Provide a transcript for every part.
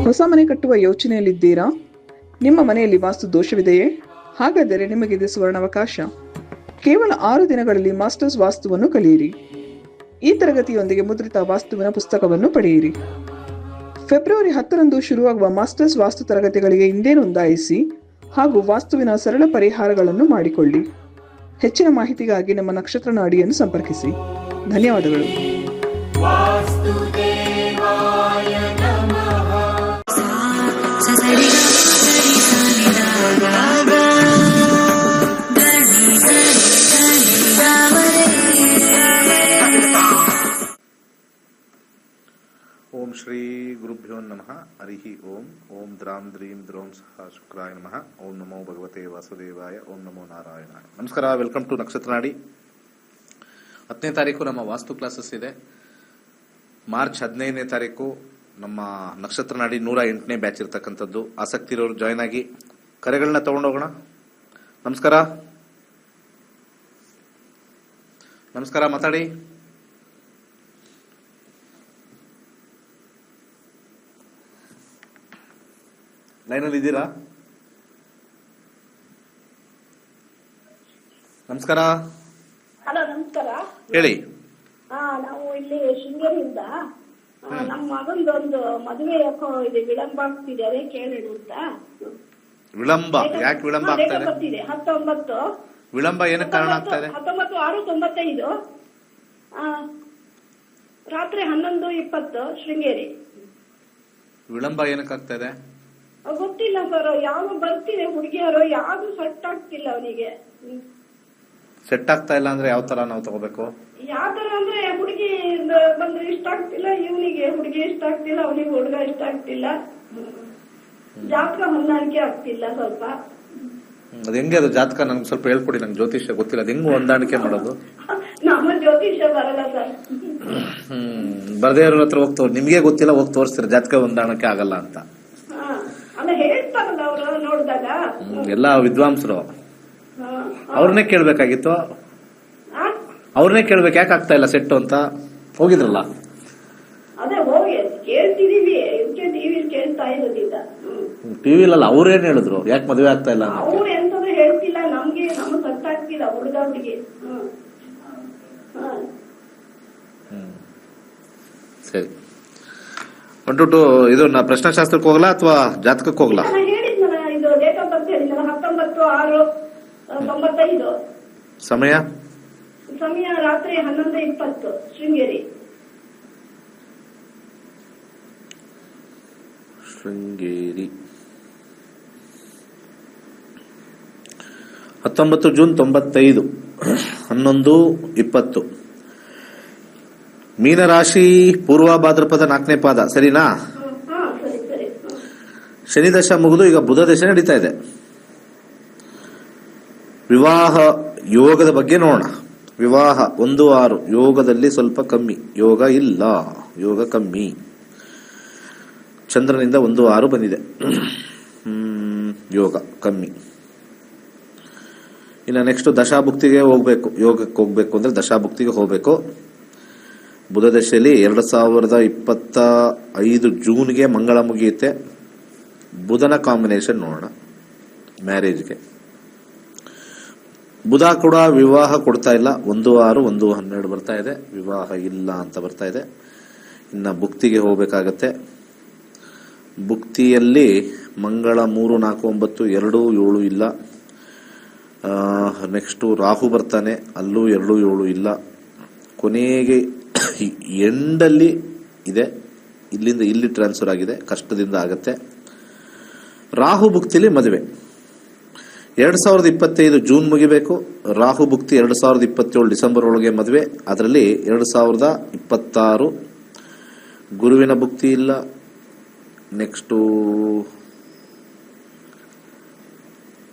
ಹೊಸ ಮನೆ ಕಟ್ಟುವ ಯೋಚನೆಯಲ್ಲಿದ್ದೀರಾ? ನಿಮ್ಮ ಮನೆಯಲ್ಲಿ ವಾಸ್ತು ದೋಷವಿದೆಯೇ? ಹಾಗಾದರೆ ನಿಮಗಿದೆ ಸುವರ್ಣಾವಕಾಶ. ಕೇವಲ 6 ದಿನಗಳಲ್ಲಿ ಮಾಸ್ಟರ್ಸ್ ವಾಸ್ತುವನ್ನು ಕಲಿಯಿರಿ. ಈ ತರಗತಿಯೊಂದಿಗೆ ಮುದ್ರಿತ ವಾಸ್ತುವಿನ ಪುಸ್ತಕವನ್ನು ಪಡೆಯಿರಿ. ಫೆಬ್ರವರಿ 10ರಂದು ಶುರುವಾಗುವ ಮಾಸ್ಟರ್ಸ್ ವಾಸ್ತು ತರಗತಿಗಳಿಗೆ ಹಿಂದೆ ನೋಂದಾಯಿಸಿ ಹಾಗೂ ವಾಸ್ತುವಿನ ಸರಳ ಪರಿಹಾರಗಳನ್ನು ಮಾಡಿಕೊಳ್ಳಿ. ಹೆಚ್ಚಿನ ಮಾಹಿತಿಗಾಗಿ ನಮ್ಮ ನಕ್ಷತ್ರ ನಾಡಿಯನ್ನು ಸಂಪರ್ಕಿಸಿ. ಧನ್ಯವಾದಗಳು. ಓಂ ಶ್ರೀ ಗುರುಭ್ಯೋ ನಮಃ. ಹರಿ ಓಂ. ಓಂ ದ್ರಾಂ ದ್ರೀಂ ದ್ರೌಂ ಸಹ ಶುಕ್ರಾಯ ನಮಃ. ಓಂ ನಮೋ ಭಗವತೆ ವಾಸುದೇವಾಯ. ಓಂ ನಮೋ ನಾರಾಯಣಾಯ. ನಮಸ್ಕಾರ. ವೆಲ್ಕಮ್ ಟು ನಕ್ಷತ್ರ ನಾಡಿ. 10ನೇ ತಾರೀಕು ನಮ್ಮ ವಾಸ್ತು ಕ್ಲಾಸಸ್ ಇದೆ. ಮಾರ್ಚ್ 15ನೇ ತಾರೀಕು ನಮ್ಮ ನಕ್ಷತ್ರ ನಾಡಿ 108ನೇ ಬ್ಯಾಚ್ ಇರ್ತಕ್ಕಂಥದ್ದು. ಆಸಕ್ತಿ ಇರೋರು ಜಾಯ್ನ್ ಆಗಿ. ಕರೆಗಳನ್ನ ತಗೊಂಡೋಗೋಣ. ನಮಸ್ಕಾರ. ನಮಸ್ಕಾರ, ಮಾತಾಡಿ. ಲೈನಲ್ಲಿ ಇದ್ದೀರಾ? ನಮಸ್ಕಾರ. ಹಲೋ, ನಮಸ್ಕಾರ. ಹೇಳಿ. ನಾವು ಇಲ್ಲಿ ಶೃಂಗೇರಿಯಿಂದ ನಮ್ಮ ಮಗಂದೊಂದು ಮದುವೆ ಯಾಕೋ ಇದೆ, ವಿಳಂಬ ಆಗ್ತಿದೆ, ಅದೇ ಕೇಳೋಣ ಅಂತ. ವಿಳಂಬ ಯಾಕೆ ವಿಳಂಬ ಆಗ್ತಾ ಇದೆ? 19 ವಿಳಂಬ ಏನಕ್ಕೆ ಕಾರಣ ಆಗ್ತಾ ಇದೆ? 19/6/95 ರಾತ್ರಿ 11:20 ಶೃಂಗೇರಿ. ವಿಳಂಬ ಏನಕ್ಕೆ ಆಗ್ತಾ ಇದೆ? ಗೊತ್ತಿಲ್ಲ ಸರ್. ಯಾವ ಬರ್ತಿದೆ ಹುಡುಗಿಯರು, ಯಾವ್ದು ಸೆಟ್ ಆಗ್ತಿಲ್ಲ ಅವನಿಗೆ. ಸೆಟ್ ಆಗ್ತಾ ಇಲ್ಲ ಅಂದ್ರೆ ಯಾವ ತರ ನಾವು ತಗೋಬೇಕು? ಯಾವ ತರ ಅಂದ್ರೆ ಹುಡುಗಿ ಬಂದ್ರೆ ಇಷ್ಟ ಆಗ್ತಿಲ್ಲ, ಇವನಿಗೆ ಹುಡುಗಿ ಇಷ್ಟ ಆಗ್ತಿಲ್ಲ, ಅವನಿಗೆ ಹುಡುಗ ಇಷ್ಟ ಆಗ್ತಿಲ್ಲ, ಜಾತಕ ಹೊಂದಾಣಿಕೆ ಆಗ್ತಿಲ್ಲ ಸ್ವಲ್ಪ. ಅದ್ ಹೆಂಗೆ ಅದು ಜಾತಕ? ನನ್ಗೆ ಸ್ವಲ್ಪ ಹೇಳ್ಕೊಡಿ. ನಂಗೆ ಜ್ಯೋತಿಷ್ಯ ಗೊತ್ತಿಲ್ಲ. ಅದ್ ಹೆಂಗ್ ಹೊಂದಾಣಿಕೆ ಮಾಡೋದು? ನಮ್ಮ ಜ್ಯೋತಿಷ್ಯ ಬರಲ್ಲ ಸರ್. ಬರ್ದೇ ಇರೋ ಹತ್ರ ಹೋಗಿ ನಿಮ್ಗೆ ಗೊತ್ತಿಲ್ಲ, ಹೋಗಿ ತೋರಿಸ್ತೀರ ಜಾತಕ ಹೊಂದಾಣಿಕೆ ಆಗಲ್ಲ ಅಂತ. ಅಲ್ಲ, ಹೇಳ್ತಾರಲ್ಲ ಅವರು ನೋಡಿದಾಗ. ಎಲ್ಲ ವಿದ್ವಾಂಸರು ಅವ್ರನ್ನೇ ಕೇಳ್ಬೇಕಾಗಿತ್ತು. ಅವ್ರನ್ನೇ ಕೇಳ್ಬೇಕು, ಯಾಕೆ ಆಗ್ತಾ ಇಲ್ಲ ಸೆಟ್ ಅಂತ. ಹೋಗಿದ್ರಲ್ಲ? ಅದೇ ಹೋಗಿ ಕೇಳ್ತಿದೀವಿ. ಟಿವಿ ಕೇಳ್ತಾ ಇರೋದಿಲ್ಲ. ಟಿವಿಲಲ್ಲ, ಅವ್ರೇನ್ ಹೇಳಿದ್ರು ಯಾಕೆ ಮದುವೆ ಆಗ್ತಾ ಇಲ್ಲ? ಅವ್ರು ಎಂತಂದ್ರೆ ಹೇಳ್ತಿಲ್ಲ, ನಮ್ಗೆ ಸೆಟ್ ಆಗ್ತಿಲ್ಲ ಹುಡುಗ ಹುಡುಗಿ. ಸರಿ, ಹೊಂಟು ಇದು ಪ್ರಶ್ನಾಶಾಸ್ತ್ರಕ್ಕೆ ಹೋಗಲ್ಲ ಅಥವಾ ಜಾತಕಕ್ಕೆ ಹೋಗಲ್ಲ? ಹೇಳಿದ್ನಲ್ಲ, ಇದು ಡೇಟ್ ಆಫ್ ಬರ್ತ್ ಹೇಳಿದ್ನಲ್ಲ, 19/6/95. ಸಮಯ ರಾತ್ರಿ 11:20 ಶೃಂಗೇರಿ. ಶೃಂಗೇರಿ 19 ಜೂನ್ 95 11:20. ಮೀನರಾಶಿ, ಪೂರ್ವ ಭಾದ್ರಪದ 4ನೇ ಪಾದ. ಸರಿನಾ? ಶನಿ ದಶ ಮುಗಿದು ಈಗ ಬುಧ ದಶ ನಡೀತಾ ಇದೆ. ವಿವಾಹ ಯೋಗದ ಬಗ್ಗೆ ನೋಡೋಣ. ವಿವಾಹ 1-6 ಯೋಗದಲ್ಲಿ ಸ್ವಲ್ಪ ಕಮ್ಮಿ. ಯೋಗ ಇಲ್ಲ, ಯೋಗ ಕಮ್ಮಿ. ಚಂದ್ರನಿಂದ 1-6 ಬಂದಿದೆ. ಯೋಗ ಕಮ್ಮಿ. ಇನ್ನು ನೆಕ್ಸ್ಟ್ ದಶಾಭುಕ್ತಿಗೆ ಹೋಗ್ಬೇಕು. ಯೋಗಕ್ಕೆ ಹೋಗ್ಬೇಕು ಅಂದ್ರೆ ದಶಾಭುಕ್ತಿಗೆ ಹೋಗ್ಬೇಕು. ಬುಧ ದಶೆಯಲ್ಲಿ 2025 ಜೂನ್ಗೆ ಮಂಗಳ ಮುಗಿಯುತ್ತೆ. ಬುಧನ ಕಾಂಬಿನೇಷನ್ ನೋಡೋಣ ಮ್ಯಾರೇಜ್ಗೆ. ಬುಧ ಕೂಡ ವಿವಾಹ ಕೊಡ್ತಾ ಇಲ್ಲ. 1-6 1-12 ಬರ್ತಾ ಇದೆ. ವಿವಾಹ ಇಲ್ಲ ಅಂತ ಬರ್ತಾ ಇದೆ. ಇನ್ನ ಭುಕ್ತಿಗೆ ಹೋಗ್ಬೇಕಾಗತ್ತೆ. ಭುಕ್ತಿಯಲ್ಲಿ ಮಂಗಳ 3, 4, 9 2, 7 ಇಲ್ಲ. ನೆಕ್ಸ್ಟ್ ರಾಹು ಬರ್ತಾನೆ, ಅಲ್ಲೂ 2, 7 ಇಲ್ಲ. ಕೊನೆಗೆ ಎಂಡಲ್ಲಿ ಇದೆ. ಇಲ್ಲಿಂದ ಇಲ್ಲಿ ಟ್ರಾನ್ಸ್ಫರ್ ಆಗಿದೆ, ಕಷ್ಟದಿಂದ ಆಗತ್ತೆ. ರಾಹು ಭುಕ್ತಿಲಿ ಮದುವೆ 2025 ಜೂನ್ ಮುಗಿಬೇಕು. ರಾಹು ಭುಕ್ತಿ 2027 ಡಿಸೆಂಬರ್ ಒಳಗೆ ಮದುವೆ. ಅದರಲ್ಲಿ 2026 ಗುರುವಿನ ಭುಕ್ತಿ ಇಲ್ಲ. ನೆಕ್ಸ್ಟು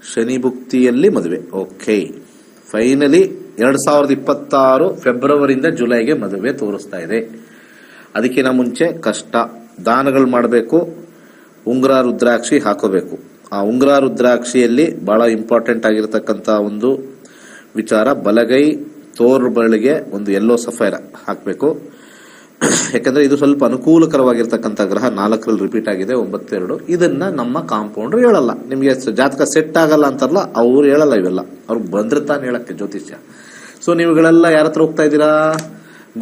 ಶನಿ ಭುಕ್ತಿಯಲ್ಲಿ ಮದುವೆ. ಓಕೆ, ಫೈನಲಿ 2026 ಫೆಬ್ರವರಿಯಿಂದ ಜುಲೈಗೆ ಮದುವೆ ತೋರಿಸ್ತಾ ಇದೆ. ಅದಕ್ಕಿಂತ ಮುಂಚೆ ಕಷ್ಟ. ದಾನಗಳು ಮಾಡಬೇಕು. ಉಂಗುರ ರುದ್ರಾಕ್ಷಿ ಹಾಕೋಬೇಕು. ಆ ಉಂಗುರ ರುದ್ರಾಕ್ಷಿಯಲ್ಲಿ ಬಹಳ ಇಂಪಾರ್ಟೆಂಟ್ ಆಗಿರತಕ್ಕಂತ ಒಂದು ವಿಚಾರ, ಬಲಗೈ ತೋರ್ ಬಳಿಗೆ ಒಂದು ಯೆಲ್ಲೋ ಸಫೈರ ಹಾಕಬೇಕು. ಯಾಕಂದರೆ ಇದು ಸ್ವಲ್ಪ ಅನುಕೂಲಕರವಾಗಿರ್ತಕ್ಕಂಥ ಗ್ರಹ 4ರಲ್ಲಿ ರಿಪೀಟ್ ಆಗಿದೆ 9-2. ಇದನ್ನು ನಮ್ಮ ಕಾಂಪೌಂಡ್ರು ಹೇಳಲ್ಲ. ನಿಮಗೆ ಜಾತಕ ಸೆಟ್ ಆಗಲ್ಲ ಅಂತಾರಲ್ಲ, ಅವ್ರು ಹೇಳಲ್ಲ ಇವೆಲ್ಲ. ಅವ್ರಿಗೆ ಬಂದ್ರೆ ತಾನು ಹೇಳಕ್ಕೆ ಜ್ಯೋತಿಷ್ಯ. ಸೊ ನೀವುಗಳೆಲ್ಲ ಯಾರ ಹತ್ರ ಹೋಗ್ತಾ ಇದ್ದೀರಾ?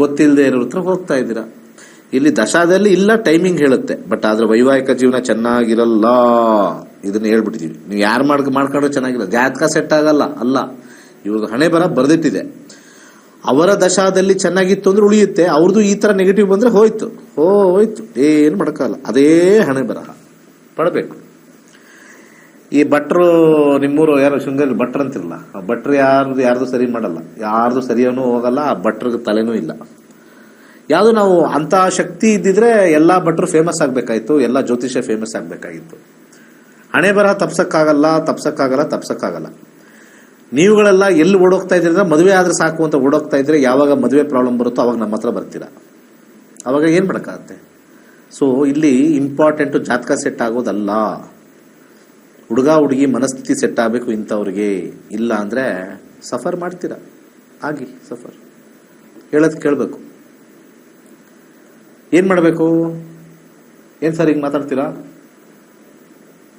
ಗೊತ್ತಿಲ್ಲದೆ ಇರೋರ ಹತ್ರ ಹೋಗ್ತಾ ಇದ್ದೀರಾ. ಇಲ್ಲಿ ದಶಾದಲ್ಲಿ ಇಲ್ಲ, ಟೈಮಿಂಗ್ ಹೇಳುತ್ತೆ. ಬಟ್ ಆದ್ರೆ ವೈವಾಹಿಕ ಜೀವನ ಚೆನ್ನಾಗಿರಲ್ಲ, ಇದನ್ನ ಹೇಳ್ಬಿಟ್ಟಿದೀವಿ. ನೀವು ಯಾರು ಮಾಡ್ಕೊಂಡ್ರೆ ಚೆನ್ನಾಗಿಲ್ಲ. ಜಾತಕ ಸೆಟ್ ಆಗಲ್ಲ ಅಲ್ಲ, ಇವಾಗ ಹಣೆ ಬರ ಬರೆದಿಟ್ಟಿದೆ. ಅವರ ದಶಾದಲ್ಲಿ ಚೆನ್ನಾಗಿತ್ತು ಅಂದ್ರೆ ಉಳಿಯುತ್ತೆ, ಅವ್ರದ್ದು ಈ ತರ ನೆಗೆಟಿವ್ ಬಂದ್ರೆ ಹೋಯ್ತು. ಏನು ಮಾಡೋಕ್ಕಲ್ಲ. ಅದೇ ಹಣೆ ಬರಹ ಪಡಬೇಕು. ಈ ಭಟ್ರು, ನಿಮ್ಮೂರು ಯಾರು ಶೃಂಗೇರಿ ಭಟ್ರು ಅಂತಿರಲ್ಲ, ಆ ಭಟ್ರು ಯಾರ್ದು ಸರಿ ಮಾಡಲ್ಲ, ಯಾರ್ದು ಸರಿಯೂ ಹೋಗಲ್ಲ. ಆ ಭಟ್ರಿಗೆ ತಲೆನೂ ಇಲ್ಲ. ಯಾವುದು ನಾವು ಅಂತ ಶಕ್ತಿ ಇದ್ದಿದ್ರೆ ಎಲ್ಲಾ ಭಟ್ರು ಫೇಮಸ್ ಆಗ್ಬೇಕಾಯ್ತು, ಎಲ್ಲ ಜ್ಯೋತಿಷ್ಯ ಫೇಮಸ್ ಆಗ್ಬೇಕಾಗಿತ್ತು. ಹಣೆ ಬರಹ ತಪ್ಸಕ್ಕಾಗಲ್ಲ. ನೀವುಗಳೆಲ್ಲ ಎಲ್ಲಿ ಓಡೋಗ್ತಾ ಇದ್ದೀರಿ ಅಂದ್ರೆ ಮದುವೆ ಆದ್ರೆ ಸಾಕು ಅಂತ ಓಡೋಗ್ತಾ ಇದ್ರೆ, ಯಾವಾಗ ಮದುವೆ ಪ್ರಾಬ್ಲಮ್ ಬರುತ್ತೋ ಅವಾಗ ನಮ್ಮ ಹತ್ರ ಬರ್ತೀರಾ. ಅವಾಗ ಏನ್ ಮಾಡಕ್ಕಾಗತ್ತೆ? ಸೊ ಇಲ್ಲಿ ಇಂಪಾರ್ಟೆಂಟು ಜಾತಕ ಸೆಟ್ ಆಗೋದಲ್ಲ, ಹುಡುಗ ಹುಡುಗಿ ಮನಸ್ಥಿತಿ ಸೆಟ್ ಆಗಬೇಕು ಇಂಥವ್ರಿಗೆ. ಇಲ್ಲ ಅಂದ್ರೆ ಸಫರ್ ಮಾಡ್ತೀರಾ. ಆಗಿ ಸಫರ್ ಹೇಳೋದು ಕೇಳಬೇಕು. ಏನ್ ಮಾಡಬೇಕು? ಏನ್ ಸರ್ ಹಿಂಗೆ ಮಾತಾಡ್ತೀರಾ?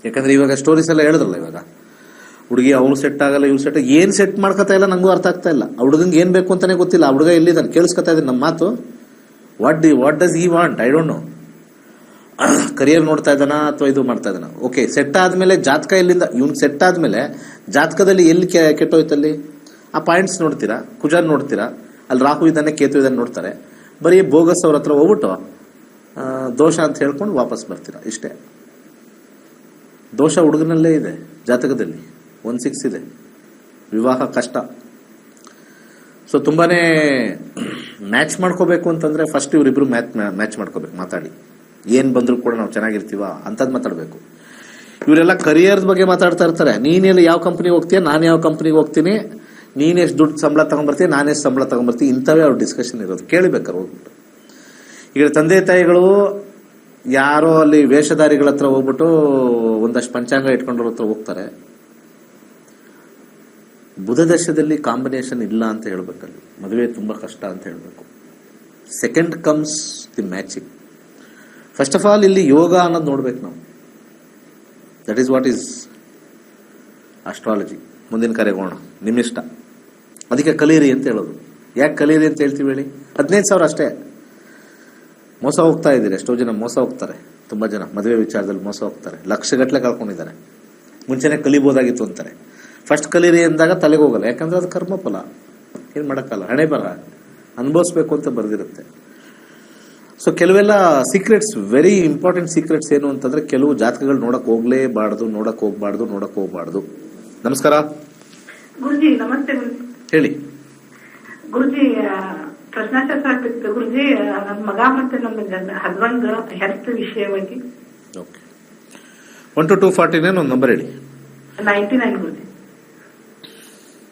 ಯಾಕಂದ್ರೆ ಇವಾಗ ಸ್ಟೋರೀಸ್ ಎಲ್ಲ ಹೇಳಿದ್ರಲ್ಲ, ಇವಾಗ ಹುಡುಗಿ ಅವ್ರು ಸೆಟ್ ಆಗಲ್ಲ, ಇವ್ರು ಸೆಟ್, ಏನ್ ಸೆಟ್ ಮಾಡ್ಕೊತಾ ಇಲ್ಲ ನಂಗೂ ಅರ್ಥ ಆಗ್ತಾ ಇಲ್ಲ. ಆ ಹುಡುಗಂಗೆ ಏನ್ ಬೇಕು ಅಂತಾನೆ ಗೊತ್ತಿಲ್ಲ. ಆ ಹುಡುಗ ಎಲ್ಲಿದ್ದಾನೆ? ಕೇಳಿಸ್ಕೊತಾ ಇದ್ದೀನಿ ನಮ್ಮ ಮಾತು. What does he want? I don't know. Career ನೋಡ್ತಾ ಇದ್ದಾನ ಅಥವಾ ಇದು ಮಾಡ್ತಾ ಇದ್ದಾನ? ಓಕೆ, ಸೆಟ್ ಆದ್ಮೇಲೆ ಜಾತಕ ಎಲ್ಲಿಂದ? ಇವ್ನು ಸೆಟ್ ಆದ್ಮೇಲೆ ಜಾತಕದಲ್ಲಿ ಎಲ್ಲಿ ಕೆಟ್ಟೋಯ್ತಲ್ಲಿ? ಆ ಪಾಯಿಂಟ್ಸ್ ನೋಡ್ತೀರಾ, ಕುಜಾನ್ ನೋಡ್ತೀರಾ, ಅಲ್ಲಿ ರಾಹು ಇದ್ದಾನೆ ಕೇತು ಇದ್ದಾನೆ ನೋಡ್ತಾರೆ. ಬರೀ ಬೋಗಸ್ ಅವ್ರ ಹತ್ರ ಹೋಗ್ಬಿಟ್ಟು ದೋಷ ಅಂತ ಹೇಳ್ಕೊಂಡು ವಾಪಸ್ ಬರ್ತೀರಾ. ಇಷ್ಟೇ. ದೋಷ ಹುಡುಗನಲ್ಲೇ ಇದೆ, ಜಾತಕದಲ್ಲಿ 1-6 ಇದೆ. ವಿವಾಹ ಕಷ್ಟ. ಸೊ ತುಂಬಾನೇ ಮ್ಯಾಚ್ ಮಾಡ್ಕೋಬೇಕು ಅಂತಂದ್ರೆ ಫಸ್ಟ್ ಇವರಿಬ್ರು ಮ್ಯಾಚ್ ಮಾಡ್ಕೋಬೇಕು. ಮಾತಾಡಿ ಏನ್ ಬಂದ್ರು ಕೂಡ ನಾವು ಚೆನ್ನಾಗಿರ್ತೀವ ಅಂತದ್ ಮಾತಾಡ್ಬೇಕು. ಇವರೆಲ್ಲ ಕರಿಯರ್ ಬಗ್ಗೆ ಮಾತಾಡ್ತಾ ಇರ್ತಾರೆ. ನೀನೆಲ್ಲ ಯಾವ ಕಂಪ್ನಿಗೆ ಹೋಗ್ತೀಯ, ನಾನು ಯಾವ ಕಂಪ್ನಿಗೆ ಹೋಗ್ತೀನಿ, ನೀನ್ ಎಷ್ಟು ದುಡ್ಡು ಸಂಬಳ ತಗೊಂಡ್ಬರ್ತೀಯ, ನಾನು ಎಷ್ಟು ಸಂಬಳ ತಗೊಂಡ್ಬರ್ತೀನಿ, ಇಂಥವೇ ಅವ್ರ ಡಿಸ್ಕಷನ್ ಇರೋದು. ಕೇಳಿಬೇಕಾರೆ ಹೋಗ್ಬಿಟ್ಟು. ಈಗ ತಂದೆ ತಾಯಿಗಳು ಯಾರೋ ಅಲ್ಲಿ ವೇಷಧಾರಿಗಳ ಹತ್ರ ಹೋಗ್ಬಿಟ್ಟು ಒಂದಷ್ಟು ಪಂಚಾಂಗ ಇಟ್ಕೊಂಡ್ರ ಹತ್ರ ಹೋಗ್ತಾರೆ. ಬುಧ ದಶದಲ್ಲಿ ಕಾಂಬಿನೇಷನ್ ಇಲ್ಲ ಅಂತ ಹೇಳ್ಬೇಕಲ್ಲಿ, ಮದುವೆ ತುಂಬಾ ಕಷ್ಟ ಅಂತ ಹೇಳ್ಬೇಕು. Second comes the matching. First of all ಇಲ್ಲಿ ಯೋಗ ಅನ್ನೋದು ನೋಡ್ಬೇಕು ನಾವು. That is what is astrology. ಮುಂದಿನ ಕರೆಗೋಣ, ನಿಮ್ಮಿಷ್ಟ. ಅದಕ್ಕೆ ಕಲೀರಿ ಅಂತ ಹೇಳೋದು. ಯಾಕೆ ಕಲೀರಿ ಅಂತ ಹೇಳ್ತೀವಿ ಹೇಳಿ? 15,000 ಅಷ್ಟೇ. ಮೋಸ ಹೋಗ್ತಾ ಇದ್ದೀರಿ. ಎಷ್ಟೋ ಜನ ಮೋಸ ಹೋಗ್ತಾರೆ. ತುಂಬಾ ಜನ ಮದುವೆ ವಿಚಾರದಲ್ಲಿ ಮೋಸ ಹೋಗ್ತಾರೆ. ಲಕ್ಷಗಟ್ಟಲೆ ಕಳ್ಕೊಂಡಿದ್ದಾರೆ. ಮುಂಚೆನೆ ಕಲಿಬೋದಾಗಿತ್ತು ಅಂತಾರೆ. ಫಸ್ಟ್ ಕಲೀರಿ ಅಂದಾಗ ತಲೆಗೆ ಹೋಗಲ್ಲ, ಯಾಕಂದ್ರೆ ಅದು ಕರ್ಮಫಲ. ಏನ್ ಮಾಡಕ್ಕಲ್ಲ, ಹಣೆ ಬರ ಅನುಭವಿಸ್ಬೇಕು ಅಂತ ಬರ್ದಿರುತ್ತೆ. ಸೊ ಕೆಲವೆಲ್ಲ ಸೀಕ್ರೆಟ್ಸ್, ವೆರಿ ಇಂಪಾರ್ಟೆಂಟ್ ಸೀಕ್ರೆಟ್ಸ್ ಏನು ಅಂತಂದ್ರೆ, ಕೆಲವು ಜಾತಕಗಳು ನೋಡಕ್ ಹೋಗ್ಬಾರ್ದು. ನಮಸ್ಕಾರ ಗುರುಜಿ. ನಮಸ್ತೆ ಹೇಳಿ. ಗುರುಜಿ, ಪ್ರಶ್ನಾಶಾಸ್ತ್ರ ಆಗ್ತಿತ್ತು ಗುರುಜಿ. ನನ್ನ ಮಗ ಮತ್ತೆ ನನ್ನ ಹಸ್ಬೆಂಡ್ ಹೆಲ್ತ್ ವಿಷಯವಾಗಿ. ಓಕೆ, 1 to 249 ಒಂದು ನಂಬರ್ ಹೇಳಿ. 99 ಗುರುಜಿ.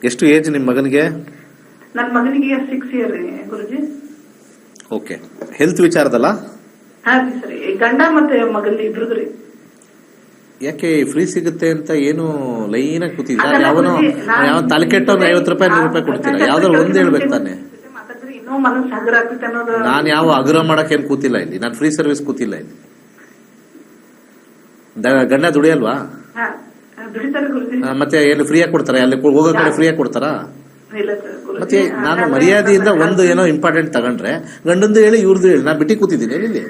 ಎಷ್ಟು ಏಜ್ ನಿಮ್ಮ ಮಗನಿಗೆ? ನನ್ನ ಮಗನಿಗೆ 6 ಇಯರ್ ಗುರುಜಿ. ಓಕೆ, ಹೆಲ್ತ್ ವಿಚಾರದಲ್ಲ? ಹಾ ರೀ ಸರಿ. ಗಂಡ ಮತ್ತೆ ಮಗನ್ ಇಬ್ರದ್ರಿ. ಯಾಕೆ ಫ್ರೀ ಸಿಗುತ್ತೆ ಅಂತ ಏನು ಲೈನ್ ಆಗಿ ಕೂತಿದ್ರ? ಯಾವ ತಲೆ ಕೆಟ್ಟವ್ರು 50 ರೂಪಾಯಿ 100 ರೂಪಾಯಿ ಕೊಡ್ತೀರಾ? ಯಾವ್ದಾದ್ರು ಒಂದ್ ಹೇಳ್ಬೇಕು ತಾನೆ. ಇನ್ನೂ ಮನಸ್ಸು ಹಗುರ ಆಗ್ತೈತೆ ಅನ್ನೋದು. ನಾನು ಯಾವ ಅಗ್ರ ಮಾಡಕ್ ಏನ್ ಕೂತಿಲ್ಲ ಇಲ್ಲಿ. ನಾನು ಫ್ರೀ ಸರ್ವಿಸ್ ಕೂತಿಲ್ಲ ಇಲ್ಲಿ. ಗಂಡ ದುಡಿಯಲ್ವಾ? ದುಡಿತಾರೆ ಗುರುಜಿ. ಮತ್ತೆ ಏನು ಫ್ರೀಯಾಗಿ ಕೊಡ್ತಾರ? ಅಲ್ಲಿ ಹೋಗೋ ಕಡೆ ಫ್ರೀಯಾಗಿ ಕೊಡ್ತಾರಾ? ಇಲ್ಲ ಸರ್ ಗುರುಜಿ. ಮತ್ತೆ ನಾನು ಮರ್ಯಾದೆಯಿಂದ ಒಂದು ಏನೋ ಇಂಪಾರ್ಟೆಂಟ್ ತಗೊಂಡ್ರೆ ಗಂಡಂದು ಹೇಳಿ ಇವ್ರದ್ದು ಹೇಳಿ, ನಾ ಬಿಟ್ಟಿ ಕೂತಿದ್ದೀನಿ ಇಲ್ಲಿ.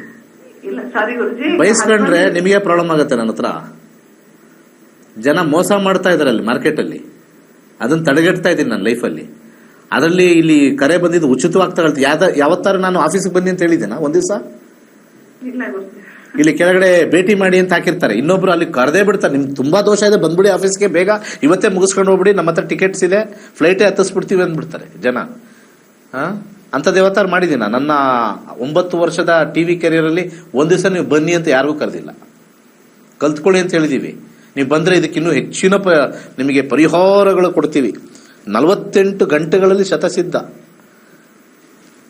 ಇಲ್ಲ ಸಾರಿ ಗುರುಜಿ. ಬಯಸ್ಕೊಂಡ್ರೆ ನಿಮಗೆ ಪ್ರಾಬ್ಲಮ್ ಆಗುತ್ತೆ. ನನ್ನ ಹತ್ರ ಜನ ಮೋಸ ಮಾಡ್ತಾ ಇದಾರೆ ಅಲ್ಲಿ ಮಾರ್ಕೆಟ್ ಅಲ್ಲಿ. ಅದನ್ನ ತಡೆಗಟ್ತಾ ಇದ್ದೀನಿ ನನ್ನ ಲೈಫಲ್ಲಿ. ಅದರಲ್ಲಿ ಇಲ್ಲಿ ಕರೆ ಬಂದಿದ್ದು ಉಚಿತವಾಗಿ ತಗೊಳ್ತಿ. ಯಾವತ್ತಾರು ನಾನು ಆಫೀಸಿಗೆ ಬನ್ನಿ ಅಂತ ಹೇಳಿದ್ದೇನಾ ಒಂದ್ ದಿವಸ? ಇಲ್ಲ ಗುರುಜಿ. ಇಲ್ಲಿ ಕೆಳಗಡೆ ಭೇಟಿ ಮಾಡಿ ಅಂತ ಹಾಕಿರ್ತಾರೆ. ಇನ್ನೊಬ್ರು ಅಲ್ಲಿ ಕರೆದೇ ಬಿಡ್ತಾರೆ, ನಿಮ್ಗೆ ತುಂಬಾ ದೋಷ ಇದೆ, ಬಂದ್ಬಿಡಿ ಆಫೀಸ್ಗೆ, ಬೇಗ ಇವತ್ತೇ ಮುಗಿಸ್ಕೊಂಡು ಹೋಗ್ಬಿಡಿ, ನಮ್ಮ ಹತ್ರ ಟಿಕೆಟ್ಸ್ ಇದೆ, ಫ್ಲೈಟೇ ಹತ್ತಿಸ್ಬಿಡ್ತೀವಿ ಅಂದ್ಬಿಡ್ತಾರೆ ಜನ. ಅಂಥದ್ದು ಯಾವತ್ತಾರು ಮಾಡಿದ್ದೀನ? ನನ್ನ 9 ವರ್ಷದ ಟಿವಿ ಕೆರಿಯರ್ ಅಲ್ಲಿ ಒಂದ್ ದಿವಸ ನೀವು ಬನ್ನಿ ಅಂತ ಯಾರಿಗೂ ಕರೆದಿಲ್ಲ. ಕಲ್ತ್ಕೊಳ್ಳಿ ಅಂತ ಹೇಳಿದೀವಿ. ನೀವು ಬಂದ್ರೆ ಇದಕ್ಕಿನ್ನೂ ಹೆಚ್ಚಿನ ನಿಮಗೆ ಪರಿಹಾರಗಳು ಕೊಡ್ತೀವಿ. 48 ಗಂಟೆಗಳಲ್ಲಿ ಶತಸಿದ್ಧ.